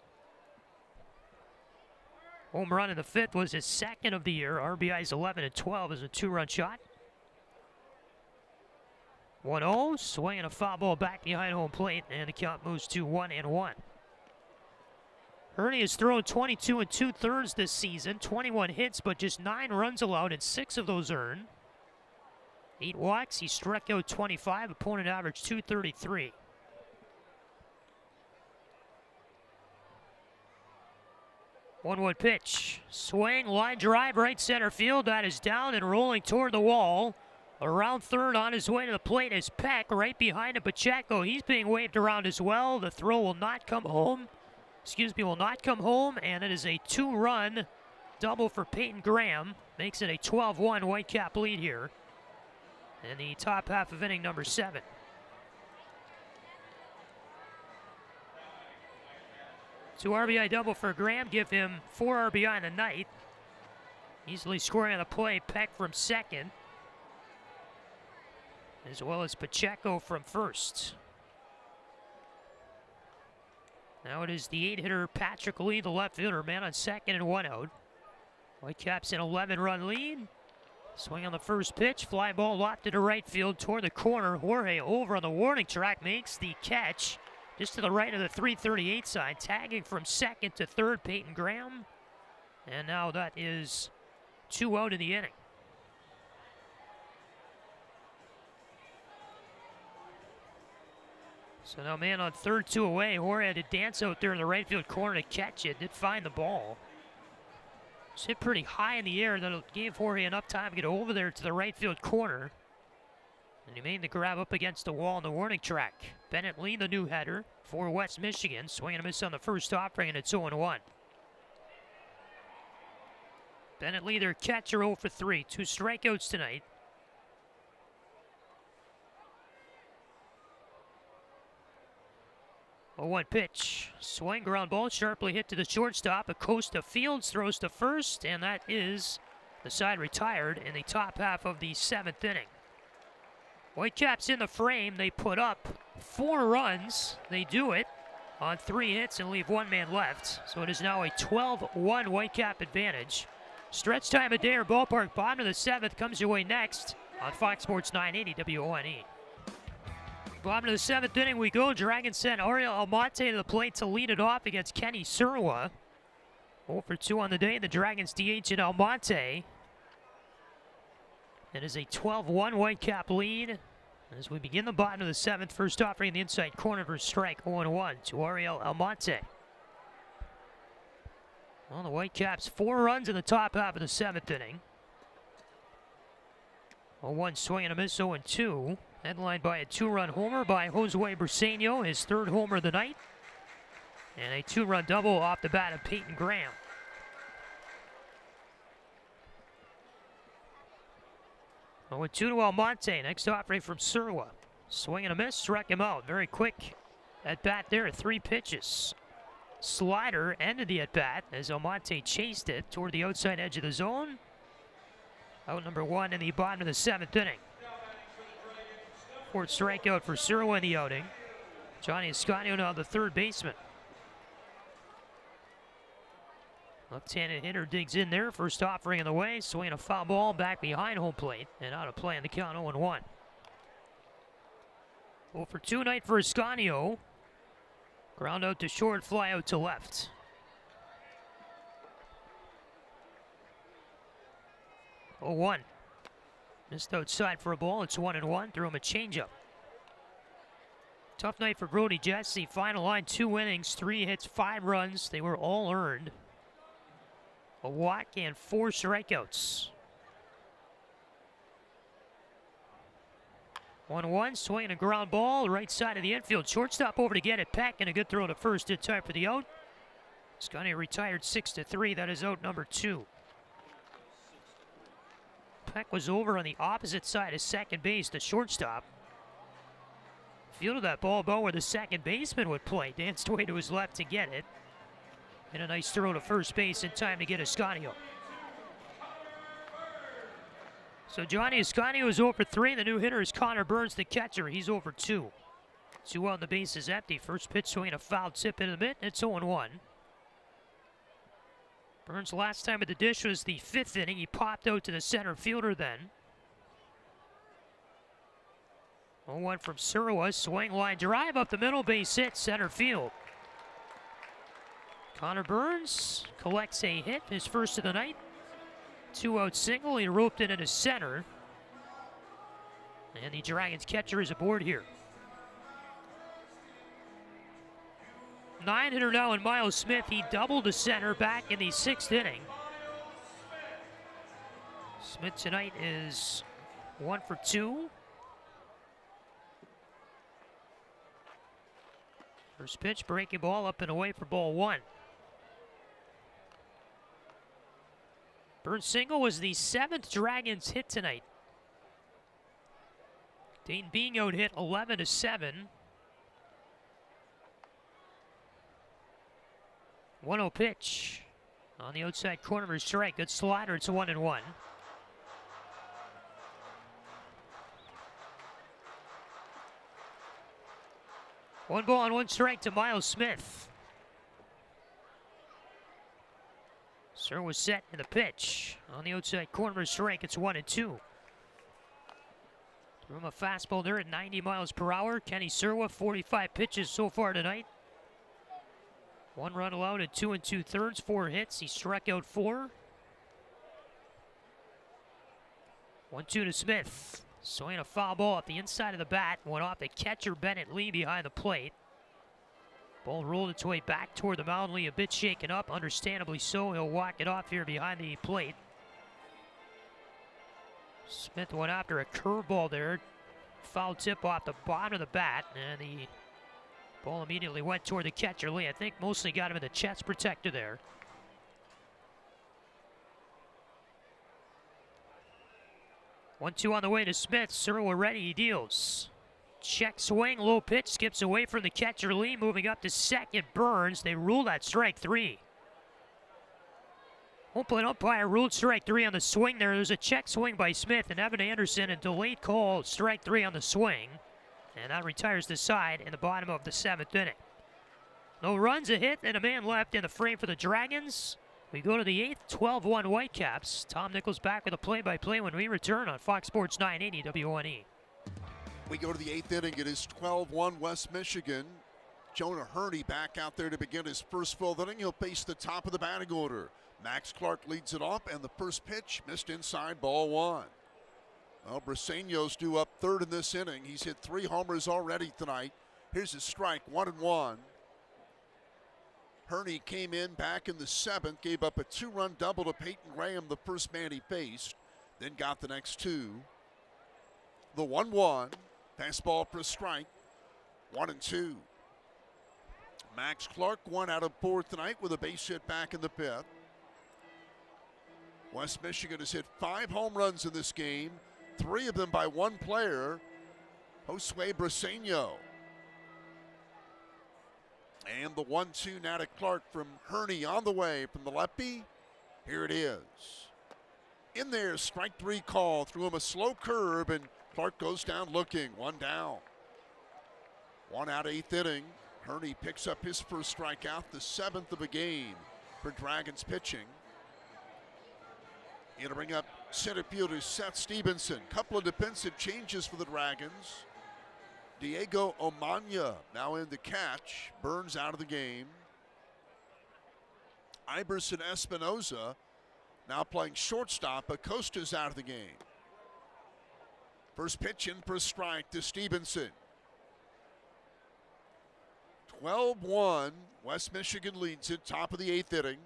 Home run in the 5th was his 2nd of the year. RBIs 11 and 12 as a 2-run shot. 1-0, swinging a foul ball back behind home plate, and the count moves to 1-1. Herney has thrown 22 2/3 this season, 21 hits, but just 9 runs allowed, and 6 of those earned. 8 walks, he struck out 25, opponent average 233. One pitch, swing, line drive, right center field. That is down and rolling toward the wall. Around third on his way to the plate is Peck, right behind him Pacheco. He's being waved around as well. The throw will not come home. Will not come home, and it is a 2-run double for Peyton Graham. Makes it a 12-1 Whitecap lead here in the top half of inning number 7. Two RBI double for Graham, give him 4 RBI in the night. Easily scoring on the play, Peck from second, as well as Pacheco from first. Now it is the 8-hitter Patrick Lee, the left fielder, man on second and 1 out. Whitecaps an 11-run lead. Swing on the first pitch, fly ball lofted to right field toward the corner. Jorge over on the warning track makes the catch just to the right of the 338 side, tagging from second to third Peyton Graham. And now that is 2 out in the inning. So now man on third, 2 away. Jorge had to dance out there in the right field corner to catch it. Did find the ball. It's hit pretty high in the air. That gave Jorge enough time to get over there to the right field corner. And he made the grab up against the wall on the warning track. Bennett Lee, the new header for West Michigan. Swing and a miss on the first offering, and it's 0-1. Bennett Lee, their catcher, 0 for 3. 2 strikeouts tonight. A 1 pitch, swing, ground ball, sharply hit to the shortstop. Acosta Fields throws to first, and that is the side retired in the top half of the 7th inning. Whitecaps in the frame. They put up 4 runs. They do it on 3 hits and leave 1 man left. So it is now a 12-1 Whitecap advantage. Stretch time of day or ballpark, bottom of the 7th comes your way next on Fox Sports 980 WONE. Bottom of the 7th inning we go. Dragons send Ariel Almonte to the plate to lead it off against Kenny Surwa. 0 for 2 on the day. The Dragons DH in Almonte. It is a 12-1 Whitecap lead as we begin the bottom of the 7th. First offering in the inside corner for strike 0-1 to Ariel Almonte. Well, the Whitecaps 4 runs in the top half of the 7th inning. 0-1 swing and a miss, 0-2. Headlined by a 2-run homer by Josue Briceño, his 3rd homer of the night. And a 2-run double off the bat of Peyton Graham. 0-2 to Almonte. Next offering from Surwa. Swing and a miss, struck him out. Very quick at bat there, 3 pitches. Slider ended the at bat as Almonte chased it toward the outside edge of the zone. Out number 1 in the bottom of the 7th inning. 4th strikeout for Surwa in the outing. Johnny Ascanio now the 3rd baseman. Left-handed hitter digs in there. First offering in the way. Swinging a foul ball back behind home plate. And out of play in the count, 0-1. 0 for 2 night for Ascanio. Ground out to short, fly out to left. 0-1. Missed outside for a ball. It's 1-1. Threw him a changeup. Tough night for Brody Jesse. Final line, 2 innings, 3 hits, 5 runs. They were all earned. a walk, and 4 strikeouts. 1-1, swinging a ground ball, right side of the infield. Shortstop over to get it. Peck, and a good throw to first in time for the out. Scotty retired 6-3. That is out number 2. Peck was over on the opposite side of second base, the shortstop. Fielded that ball about where the second baseman would play. Danced away to his left to get it. And a nice throw to first base in time to get Ascanio. So Johnny Ascanio is over 3. The new hitter is Connor Burns, the catcher. He's over 2. 2 out, the base is empty. First pitch swinging a foul tip into the mitt. It's 0-1. Burns last time at the dish was the 5th inning. He popped out to the center fielder then. 0-1 from Surwa. Swing line drive up the middle, base hit, center field. Connor Burns collects a hit, his first of the night. 2-out single, he roped it into center. And the Dragons catcher is aboard here. 9-hitter now in Miles Smith. He doubled to center back in the 6th inning. Smith tonight is 1 for 2. First pitch, breaking ball up and away for ball 1. Burns' single was the 7th Dragons hit tonight. Dayton being out hit 11-7. 1-0 pitch on the outside corner of his strike. Good slider. It's 1-1. One ball and 1 strike to Miles Smith. Sir was set in the pitch. On the outside corner of his strike, it's 1-2. Threw him a fastball there at 90 miles per hour. Kenny Surwa, 45 pitches so far tonight. 1 run allowed at 2 2/3, 4 hits. He struck out 4. 1-2 to Smith. Swinging a foul ball at the inside of the bat. Went off the catcher Bennett Lee behind the plate. Ball rolled its way back toward the mound. Lee a bit shaken up, understandably so. He'll walk it off here behind the plate. Smith went after a curveball there. Foul tip off the bottom of the bat, and the ball immediately went toward the catcher Lee. I think mostly got him in the chest protector there. 1-2 on the way to Smith. Surwa ready, he deals. Check swing, low pitch, skips away from the catcher Lee, moving up to second. Burns, they rule that strike 3. Open umpire ruled strike 3 on the swing there. There's a check swing by Smith and Evan Anderson, and delayed call, strike 3 on the swing. And that retires the side in the bottom of the 7th inning. No runs, a hit, and a man left in the frame for the Dragons. We go to the 8th, 12-1 Whitecaps. Tom Nichols back with a play-by-play when we return on Fox Sports 980 WNE. We go to the 8th inning. It is 12-1 West Michigan. Jonah Hurney back out there to begin his first full inning. He'll face the top of the batting order. Max Clark leads it off, and the first pitch missed inside, ball 1. Well, Briceño's due up 3rd in this inning. He's hit 3 homers already tonight. Here's his strike, 1-1. Hurney came in back in the 7th, gave up a 2-run double to Peyton Graham, the first man he faced, then got the next 2. The 1-1, fastball for a strike, 1-2. Max Clark 1 out of 4 tonight with a base hit back in the 5th. West Michigan has hit 5 home runs in this game, 3 of them by one player, Josue Briceño. And the 1-2 now to Clark from Hurney on the way from the lefty. Here it is. In there, strike 3 call. Threw him a slow curve, and Clark goes down looking. 1 down. 1 out, 8th inning. Hurney picks up his first strikeout, the 7th of a game for Dragons pitching. Here to bring up center fielder Seth Stevenson. Couple of defensive changes for the Dragons. Diego Omania now in the catch. Burns out of the game. Iverson Espinoza now playing shortstop. Acosta's out of the game. First pitch in for a strike to Stevenson. 12-1. West Michigan leads it, top of the 8th inning.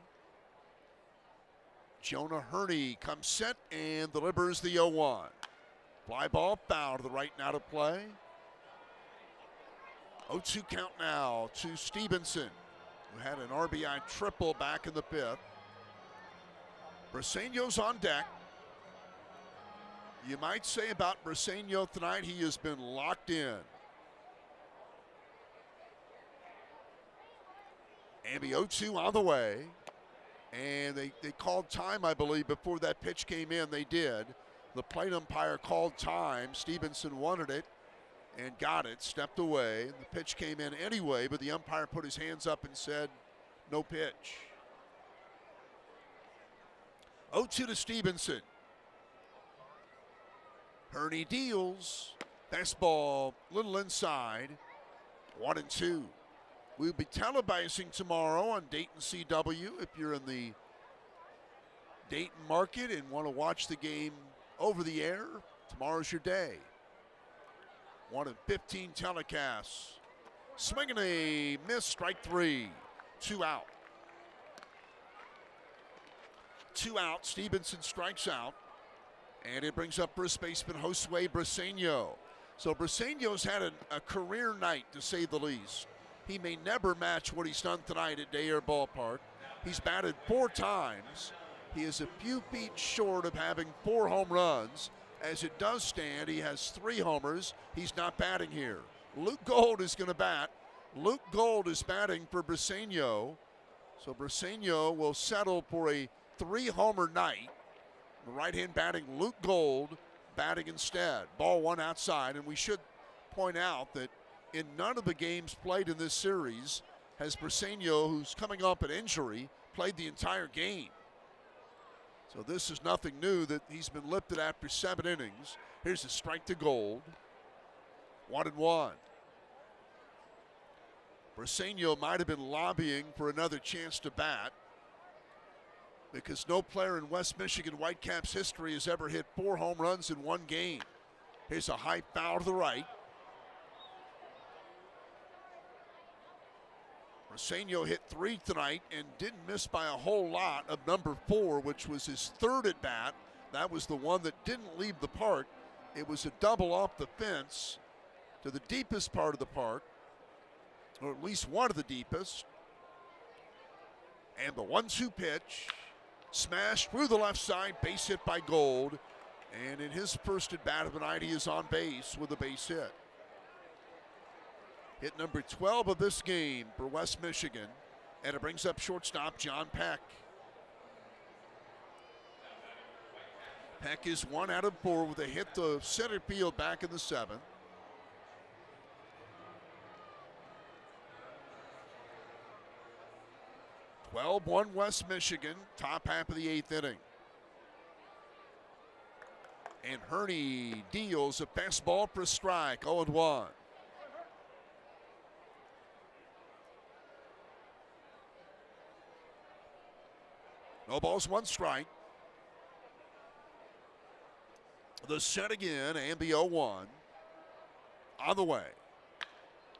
Jonah Hurney comes set and delivers the 0-1. Fly ball foul to the right and out of play. 0-2 count now to Stevenson, who had an RBI triple back in the 5th. Briceño's on deck. You might say about Briceño tonight, he has been locked in. Amby 0-2 on the way. And they called time, I believe, before that pitch came in. They did. The plate umpire called time. Stevenson wanted it and got it, stepped away. The pitch came in anyway, but the umpire put his hands up and said, no pitch. 0-2 to Stevenson. Hurney deals. Fastball, little inside. 1-2. We'll be televising tomorrow on Dayton CW. If you're in the Dayton market and want to watch the game over the air, tomorrow's your day. 1 in 15 telecasts. Swinging a miss, strike 3. 2 out. 2 out. Stevenson strikes out. And it brings up first baseman Josue Briceño. So Briceño's had a career night, to say the least. He may never match what he's done tonight at Day Air Ballpark. He's batted 4 times. He is a few feet short of having 4 home runs. As it does stand, he has 3 homers. He's not batting here. Luke Gold is going to bat. Luke Gold is batting for Briceño. So Briceño will settle for a 3-homer night. The right-hand batting Luke Gold batting instead. Ball 1 outside, and we should point out that in none of the games played in this series has Briceño, who's coming off an injury, played the entire game. So this is nothing new that he's been lifted after 7 innings. Here's a strike to Gold. 1-1. Briceño might have been lobbying for another chance to bat, because no player in West Michigan Whitecaps history has ever hit 4 home runs in 1 game. Here's a high foul to the right. Briceño hit 3 tonight and didn't miss by a whole lot of number 4, which was his 3rd at bat. That was the one that didn't leave the park. It was a double off the fence to the deepest part of the park, or at least one of the deepest. And the 1-2 pitch, smashed through the left side, base hit by Gold. And in his first at bat of the night, he is on base with a base hit. Hit number 12 of this game for West Michigan. And it brings up shortstop John Peck. Peck is 1 out of 4 with a hit to center field back in the 7th. (12-1) West Michigan, top half of the 8th inning. And Hurney deals a fastball for a strike, 0-1. No balls, 1 strike. The set again, Amby 0-1. On the way.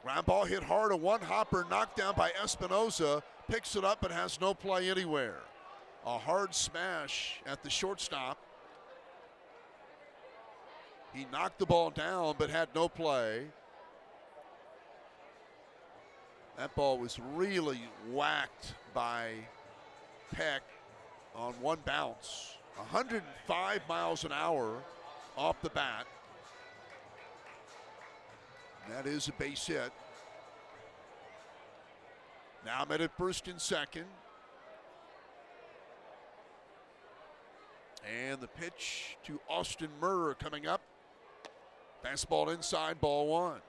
Ground ball hit hard, a 1-hopper knocked down by Espinoza. Picks it up and has no play anywhere. A hard smash at the shortstop. He knocked the ball down but had no play. That ball was really whacked by Peck on 1 bounce. 105 miles an hour off the bat. And that is a base hit. Now met at first and second. And the pitch to Austin Murr coming up. Fastball inside, ball 1.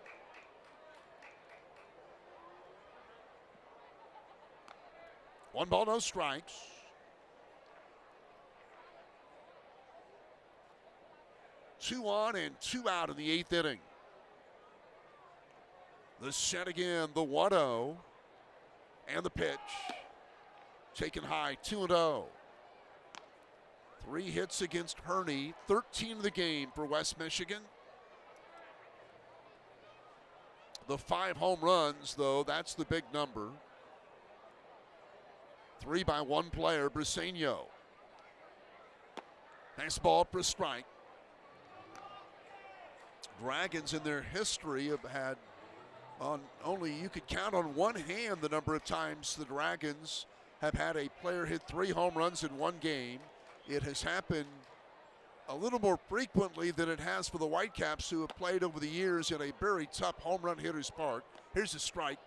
One ball, no strikes. Two on and 2 out in the 8th inning. The set again, the 1-0. And the pitch. Taken high, 2-0. 3 hits against Hurney, 13 of the game for West Michigan. The 5 home runs, though, that's the big number. 3 by one player, Briceño. Nice ball for a strike. Dragons in their history have had you could count on one hand the number of times the Dragons have had a player hit 3 home runs in one game. It has happened a little more frequently than it has for the Whitecaps, who have played over the years in a very tough home run hitter's park. Here's a strike.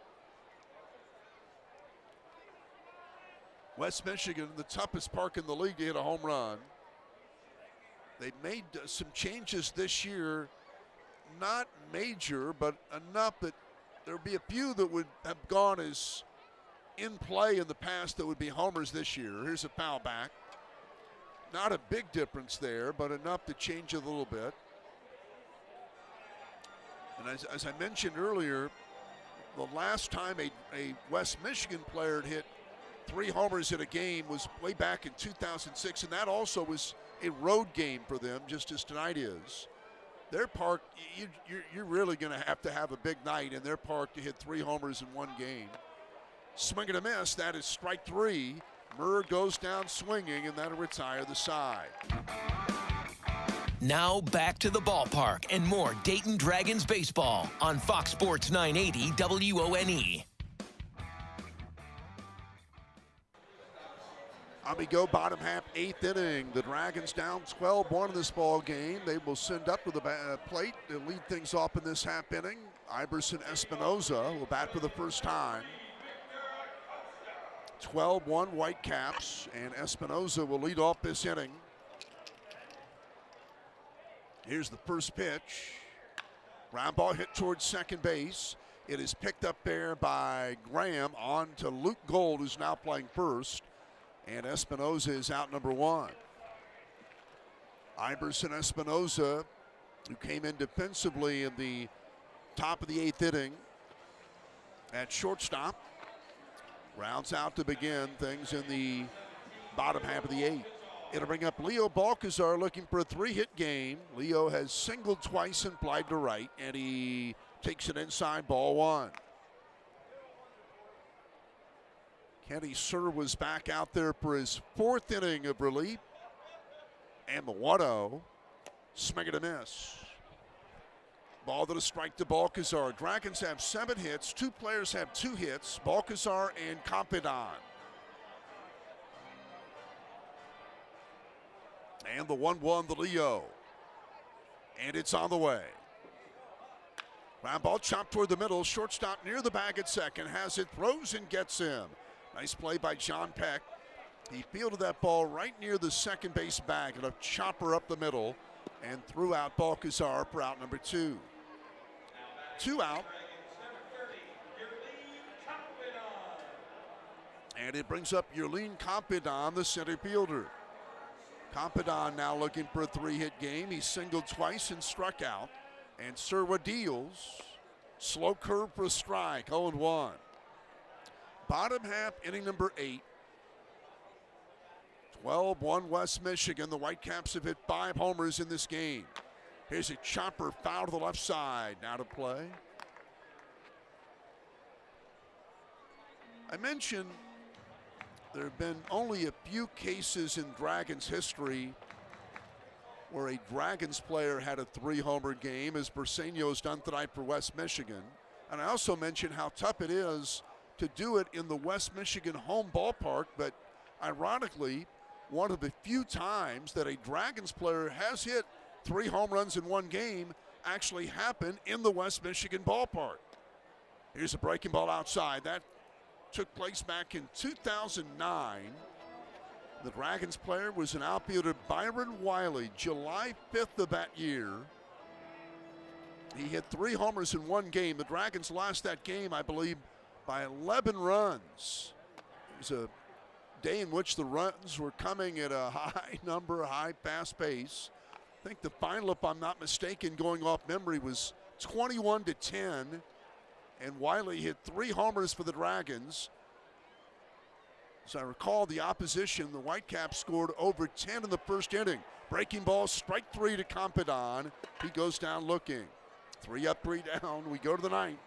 West Michigan, the toughest park in the league to hit a home run. They made some changes this year, not major, but enough that there would be a few that would have gone as in play in the past that would be homers this year. Here's a foul back. Not a big difference there, but enough to change it a little bit. And as I mentioned earlier, the last time a West Michigan player hit 3 homers in a game was way back in 2006, and that also was a road game for them, just as tonight is. Their park, you're really going to have a big night in their park to hit 3 homers in one game. Swing and a miss. That is strike 3. Murr goes down swinging, and that'll retire the side. Now back to the ballpark and more Dayton Dragons baseball on Fox Sports 980 WONE. On we go, bottom half, 8th inning. The Dragons down 12-1 in this ball game. They will send up to the plate to lead things off in this half inning. Iverson Espinoza will bat for the first time. 12-1 Whitecaps, and Espinoza will lead off this inning. Here's the first pitch. Ground ball hit towards second base. It is picked up there by Graham on to Luke Gold, who's now playing first. And Espinoza is out number 1. Iverson Espinoza, who came in defensively in the top of the 8th inning at shortstop, rounds out to begin things in the bottom half of the 8th. It'll bring up Leo Balcazar looking for a 3-hit game. Leo has singled twice and flied to right, and he takes it inside, ball 1. Kenny Sir was back out there for his 4th inning of relief. And the 1-0, swing and a miss. Ball to the strike to Balcazar. Dragons have 7 hits. 2 players have 2 hits, Balcazar and Compedan. And the 1-1 to Leo. And it's on the way. Ground ball chopped toward the middle. Shortstop near the bag at second. Has it, throws and gets him. Nice play by John Peck. He fielded that ball right near the second base bag and a chopper up the middle and threw out Balcazar for out number 2. 2 out. And it brings up Yerlin Compedan, the center fielder. Compedan now looking for a 3-hit game. He singled twice and struck out. And Serwa deals. Slow curve for a strike, 0-1. Bottom half, inning number 8. 12-1 West Michigan. The Whitecaps have hit 5 homers in this game. Here's a chopper foul to the left side. Now to play. I mentioned there have been only a few cases in Dragons history where a Dragons player had a 3-homer game, as Briceño's done tonight for West Michigan. And I also mentioned how tough it is to do it in the West Michigan home ballpark, but ironically, one of the few times that a Dragons player has hit 3 home runs in one game actually happened in the West Michigan ballpark. Here's a breaking ball outside. That took place back in 2009. The Dragons player was an outfielder, Byron Wiley, July 5th of that year. He hit 3 homers in one game. The Dragons lost that game, I believe, by 11 runs. It was a day in which the runs were coming at a high number, high fast pace. I think the final, if I'm not mistaken, going off memory, was 21-10. And Wiley hit 3 homers for the Dragons. As I recall, the opposition, the Whitecaps, scored over 10 in the first inning. Breaking ball, strike 3 to Compedan. He goes down looking. 3 up, 3 down. We go to the 9th.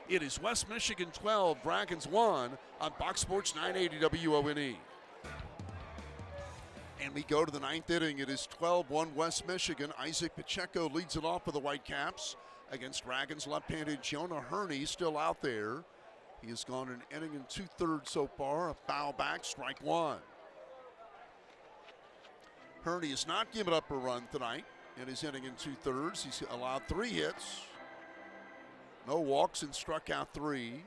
It is West Michigan 12, Dragons 1 on Fox Sports 980 WONE. And we go to the ninth inning. It is 12-1 West Michigan. Isaac Pacheco leads it off for the Whitecaps against Dragons left-handed Jonah Herney, still out there. He has gone an inning and 2/3 so far. A foul back, strike one. Herney has not given up a run tonight in his inning and 2/3. He's allowed 3 hits, no walks, and struck out 3.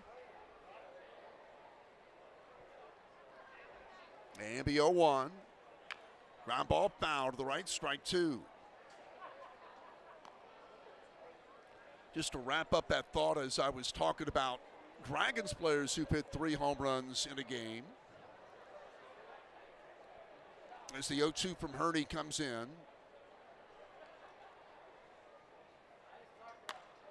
And the 0-1. Ground ball foul to the right, strike 2. Just to wrap up that thought, as I was talking about Dragons players who've hit 3 home runs in a game. As the 0-2 from Herney comes in.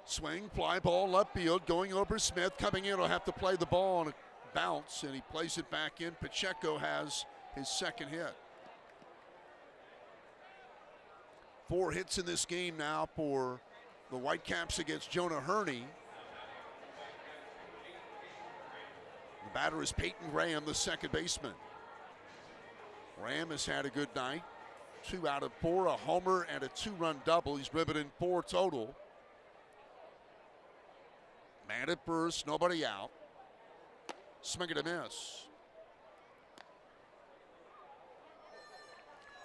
Swing, fly ball, left field, going over Smith. Coming in, will have to play the ball on a bounce, and he plays it back in. Pacheco has his second hit. 4 hits in this game now for the Whitecaps against Jonah Herney. The batter is Peyton Graham, the second baseman. Graham has had a good night. 2 out of 4, a homer and a 2-run double. He's driven in 4 total. Man at first, nobody out. Swing and a miss.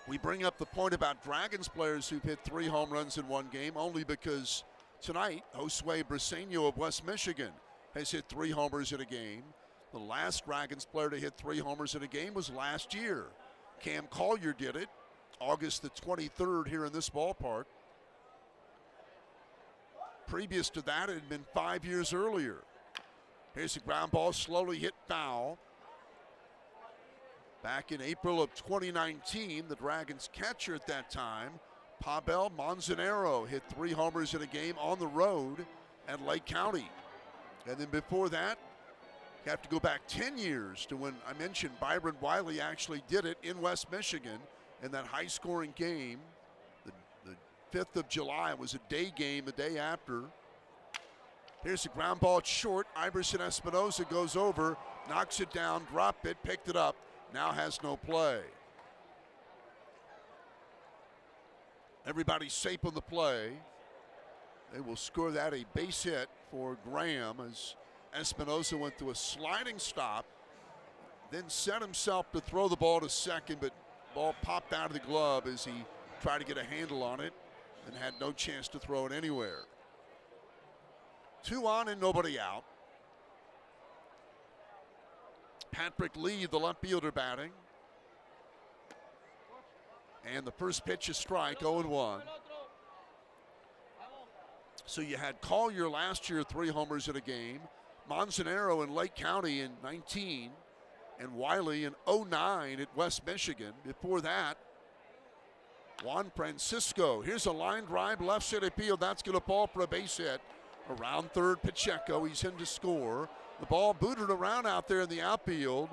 We bring up the point about Dragons players who've hit 3 home runs in one game only because tonight, Josue Briceño of West Michigan has hit 3 homers in a game. The last Dragons player to hit 3 homers in a game was last year. Cam Collier did it August the 23rd here in this ballpark. Previous to that, it had been 5 years earlier. Here's a ground ball, slowly hit foul. Back in April of 2019, the Dragons catcher at that time, Pavel Manzanero, hit 3 homers in a game on the road at Lake County. And then before that, you have to go back 10 years to when I mentioned Byron Wiley actually did it in West Michigan in that high-scoring game. The 5th of July was a day game the day after. Here's a ground ball short. Iverson Espinosa goes over, knocks it down, dropped it, picked it up. Now has no play. Everybody's safe on the play. They will score that a base hit for Graham as Espinosa went to a sliding stop, then set himself to throw the ball to second, but ball popped out of the glove as he tried to get a handle on it and had no chance to throw it anywhere. 2 on and nobody out. Patrick Lee, the left fielder, batting. And the first pitch is strike, 0-1. So you had Collier last year, 3 homers in a game. Manzanero in Lake County in 19. And Wiley in 09 at West Michigan. Before that, Juan Francisco. Here's a line drive, left center field. That's going to fall for a base hit. Around third, Pacheco. He's in to score. The ball booted around out there in the outfield.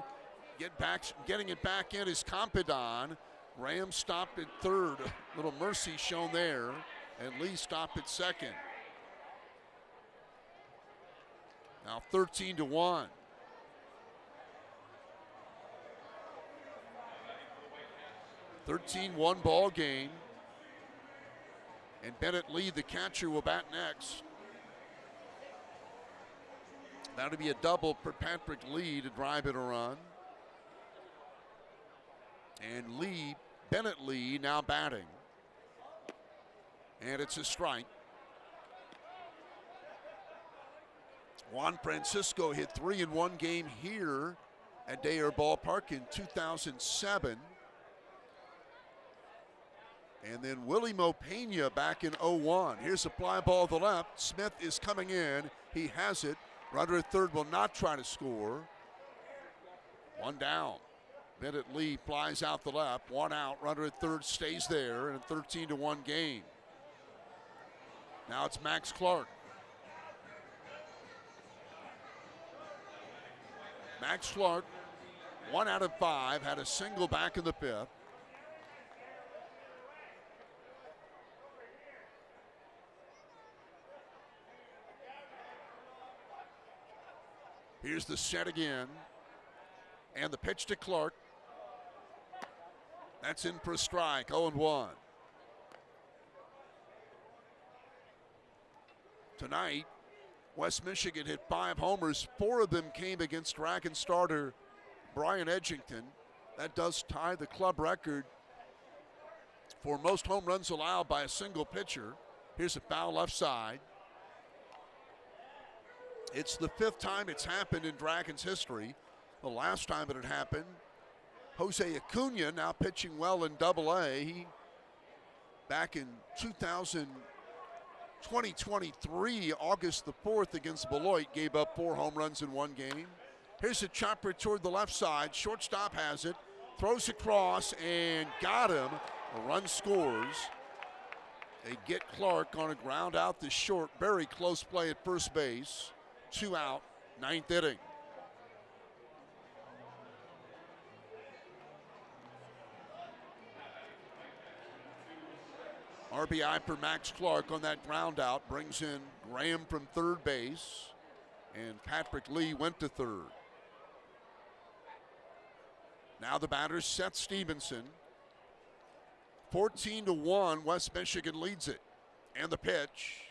Getting it back in is Compadon. Graham stopped at third. A little mercy shown there. And Lee stopped at second. Now 13-1. (13-1) ball game. And Bennett Lee, the catcher, will bat next. That'll be a double for Patrick Lee to drive in a run. And Bennett Lee now batting. And it's a strike. Juan Francisco hit 3 in one game here at Dayer Ballpark in 2007. And then Willie Mopena back in 01. Here's a fly ball to the left. Smith is coming in. He has it. Runner at third will not try to score. 1 down. Bennett Lee flies out the left. 1 out. Runner at third stays there in a 13-1 game. Now it's Max Clark. Max Clark, 1 out of 5, had a single back in the 5th. Here's the set again. And the pitch to Clark. That's in for a strike, 0-1. Tonight, West Michigan hit 5 homers. 4 of them came against Dragon starter Brian Edgington. That does tie the club record for most home runs allowed by a single pitcher. Here's a foul left side. It's the 5th time it's happened in Dragons history. The last time it had happened, Jose Acuna, now pitching well in Double-A. He, back in 2023, August the 4th against Beloit, gave up 4 home runs in one game. Here's a chopper toward the left side. Shortstop has it, throws across, and got him. A run scores. They get Clark on a ground out to short. Very close play at first base. 2 out, 9th inning. RBI for Max Clark on that ground out. Brings in Graham from third base. And Patrick Lee went to third. Now the batter, Seth Stevenson. 14-1, West Michigan leads it. And the pitch,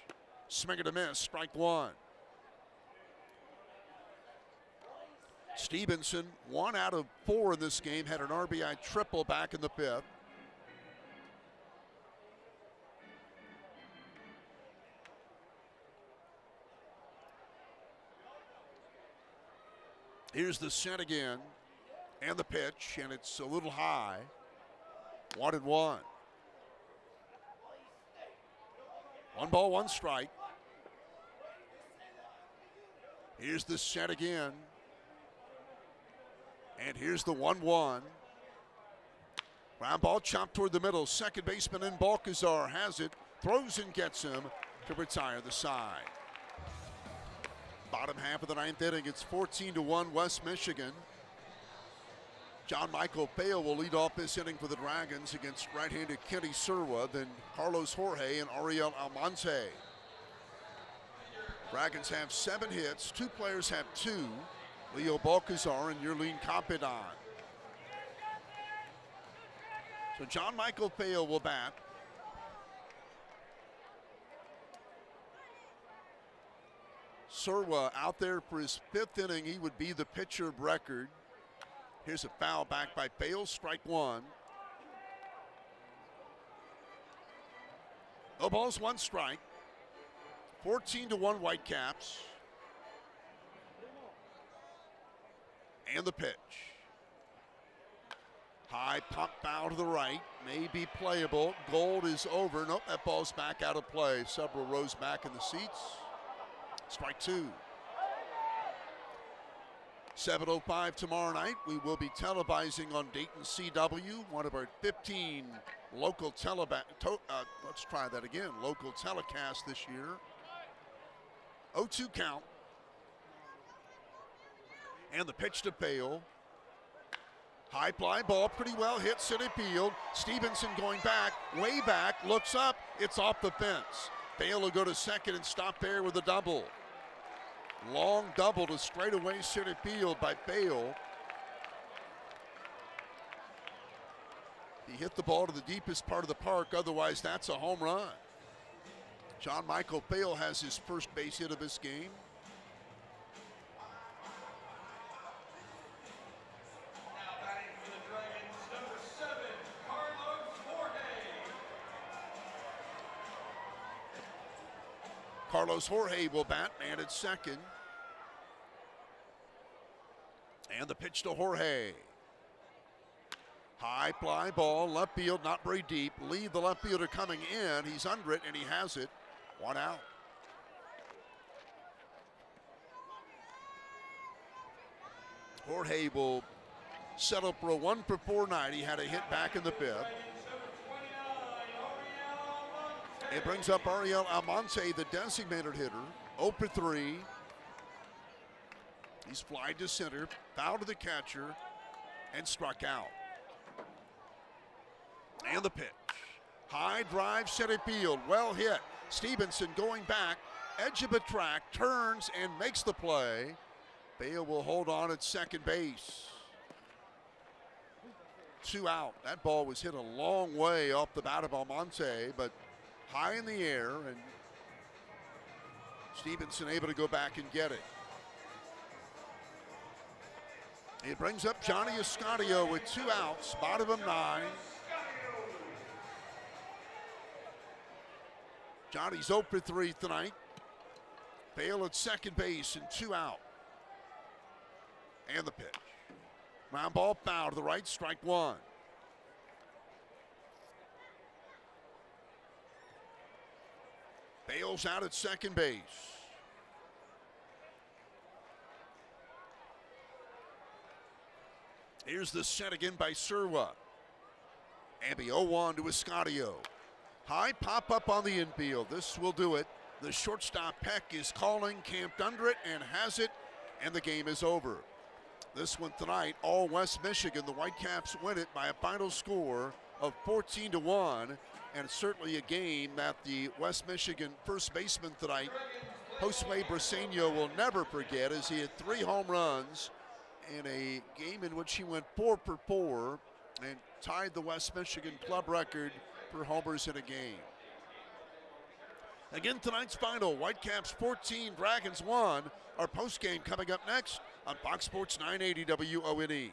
swing and a miss, strike 1. Stevenson, 1 out of 4 in this game, had an RBI triple back in the 5th. Here's the set again, and the pitch, and it's a little high. 1-1. 1 ball, 1 strike. Here's the set again. And here's the 1-1. Ground ball chopped toward the middle. Second baseman in Balcazar has it. Throws and gets him to retire the side. Bottom half of the 9th inning. It's 14-1 West Michigan. John Michael Feo will lead off this inning for the Dragons against right-handed Kenny Surwa, then Carlos Jorge and Ariel Almonte. Dragons have 7 hits. 2 players have 2. Leo Balcazar and Yerlin Capitan. So John Michael Feo will bat. Surwa out there for his 5th inning. He would be the pitcher of record. Here's a foul back by Feo, strike 1. No balls, 1 strike. 14-1 Whitecaps. And the pitch. High pop foul to the right. May be playable. Gold is over. Nope, that ball's back out of play. Several rows back in the seats. Strike 2. 7:05 tomorrow night. We will be televising on Dayton CW, one of our 15 local let's try that again. Local telecasts this year. 0-2 count. And the pitch to Feo. High fly ball, pretty well hit center field. Stevenson going back, way back, looks up. It's off the fence. Feo will go to second and stop there with a double. Long double to straightaway center field by Feo. He hit the ball to the deepest part of the park. Otherwise, that's a home run. John Michael Feo has his first base hit of this game. Carlos Jorge will bat, man at second. And the pitch to Jorge. High fly ball, left field, not very deep. Lead the left fielder coming in. He's under it, and he has it. 1 out. Jorge will settle for a 1-for-4 night. He had a hit back in the 5th. It brings up Ariel Almonte, the designated hitter, 0-for-3. He's flied to center, foul to the catcher, and struck out. And the pitch. High drive, center field, well hit. Stevenson going back, edge of the track, turns and makes the play. Feo will hold on at second base. 2 out. That ball was hit a long way off the bat of Almonte, but high in the air, and Stevenson able to go back and get it. It brings up Johnny Escadio with 2 outs, bottom of 9. Johnny's 0 for 3 tonight. Bale at second base and 2 out. And the pitch. Ground ball foul to the right, strike 1. Bale's out at second base. Here's the set again by Surwa. And the 0-1 to Escadio. High pop up on the infield. This will do it. The shortstop Peck is calling, camped under it, and has it, and the game is over. This one tonight, all West Michigan. The Whitecaps win it by a final score of 14-1, and certainly a game that the West Michigan first baseman tonight, Josue Briceño, will never forget, as he had 3 home runs in a game in which he went 4 for 4 and tied the West Michigan club record for homers in a game. Again, tonight's final, Whitecaps 14, Dragons 1. Our postgame coming up next on Fox Sports 980 WONE.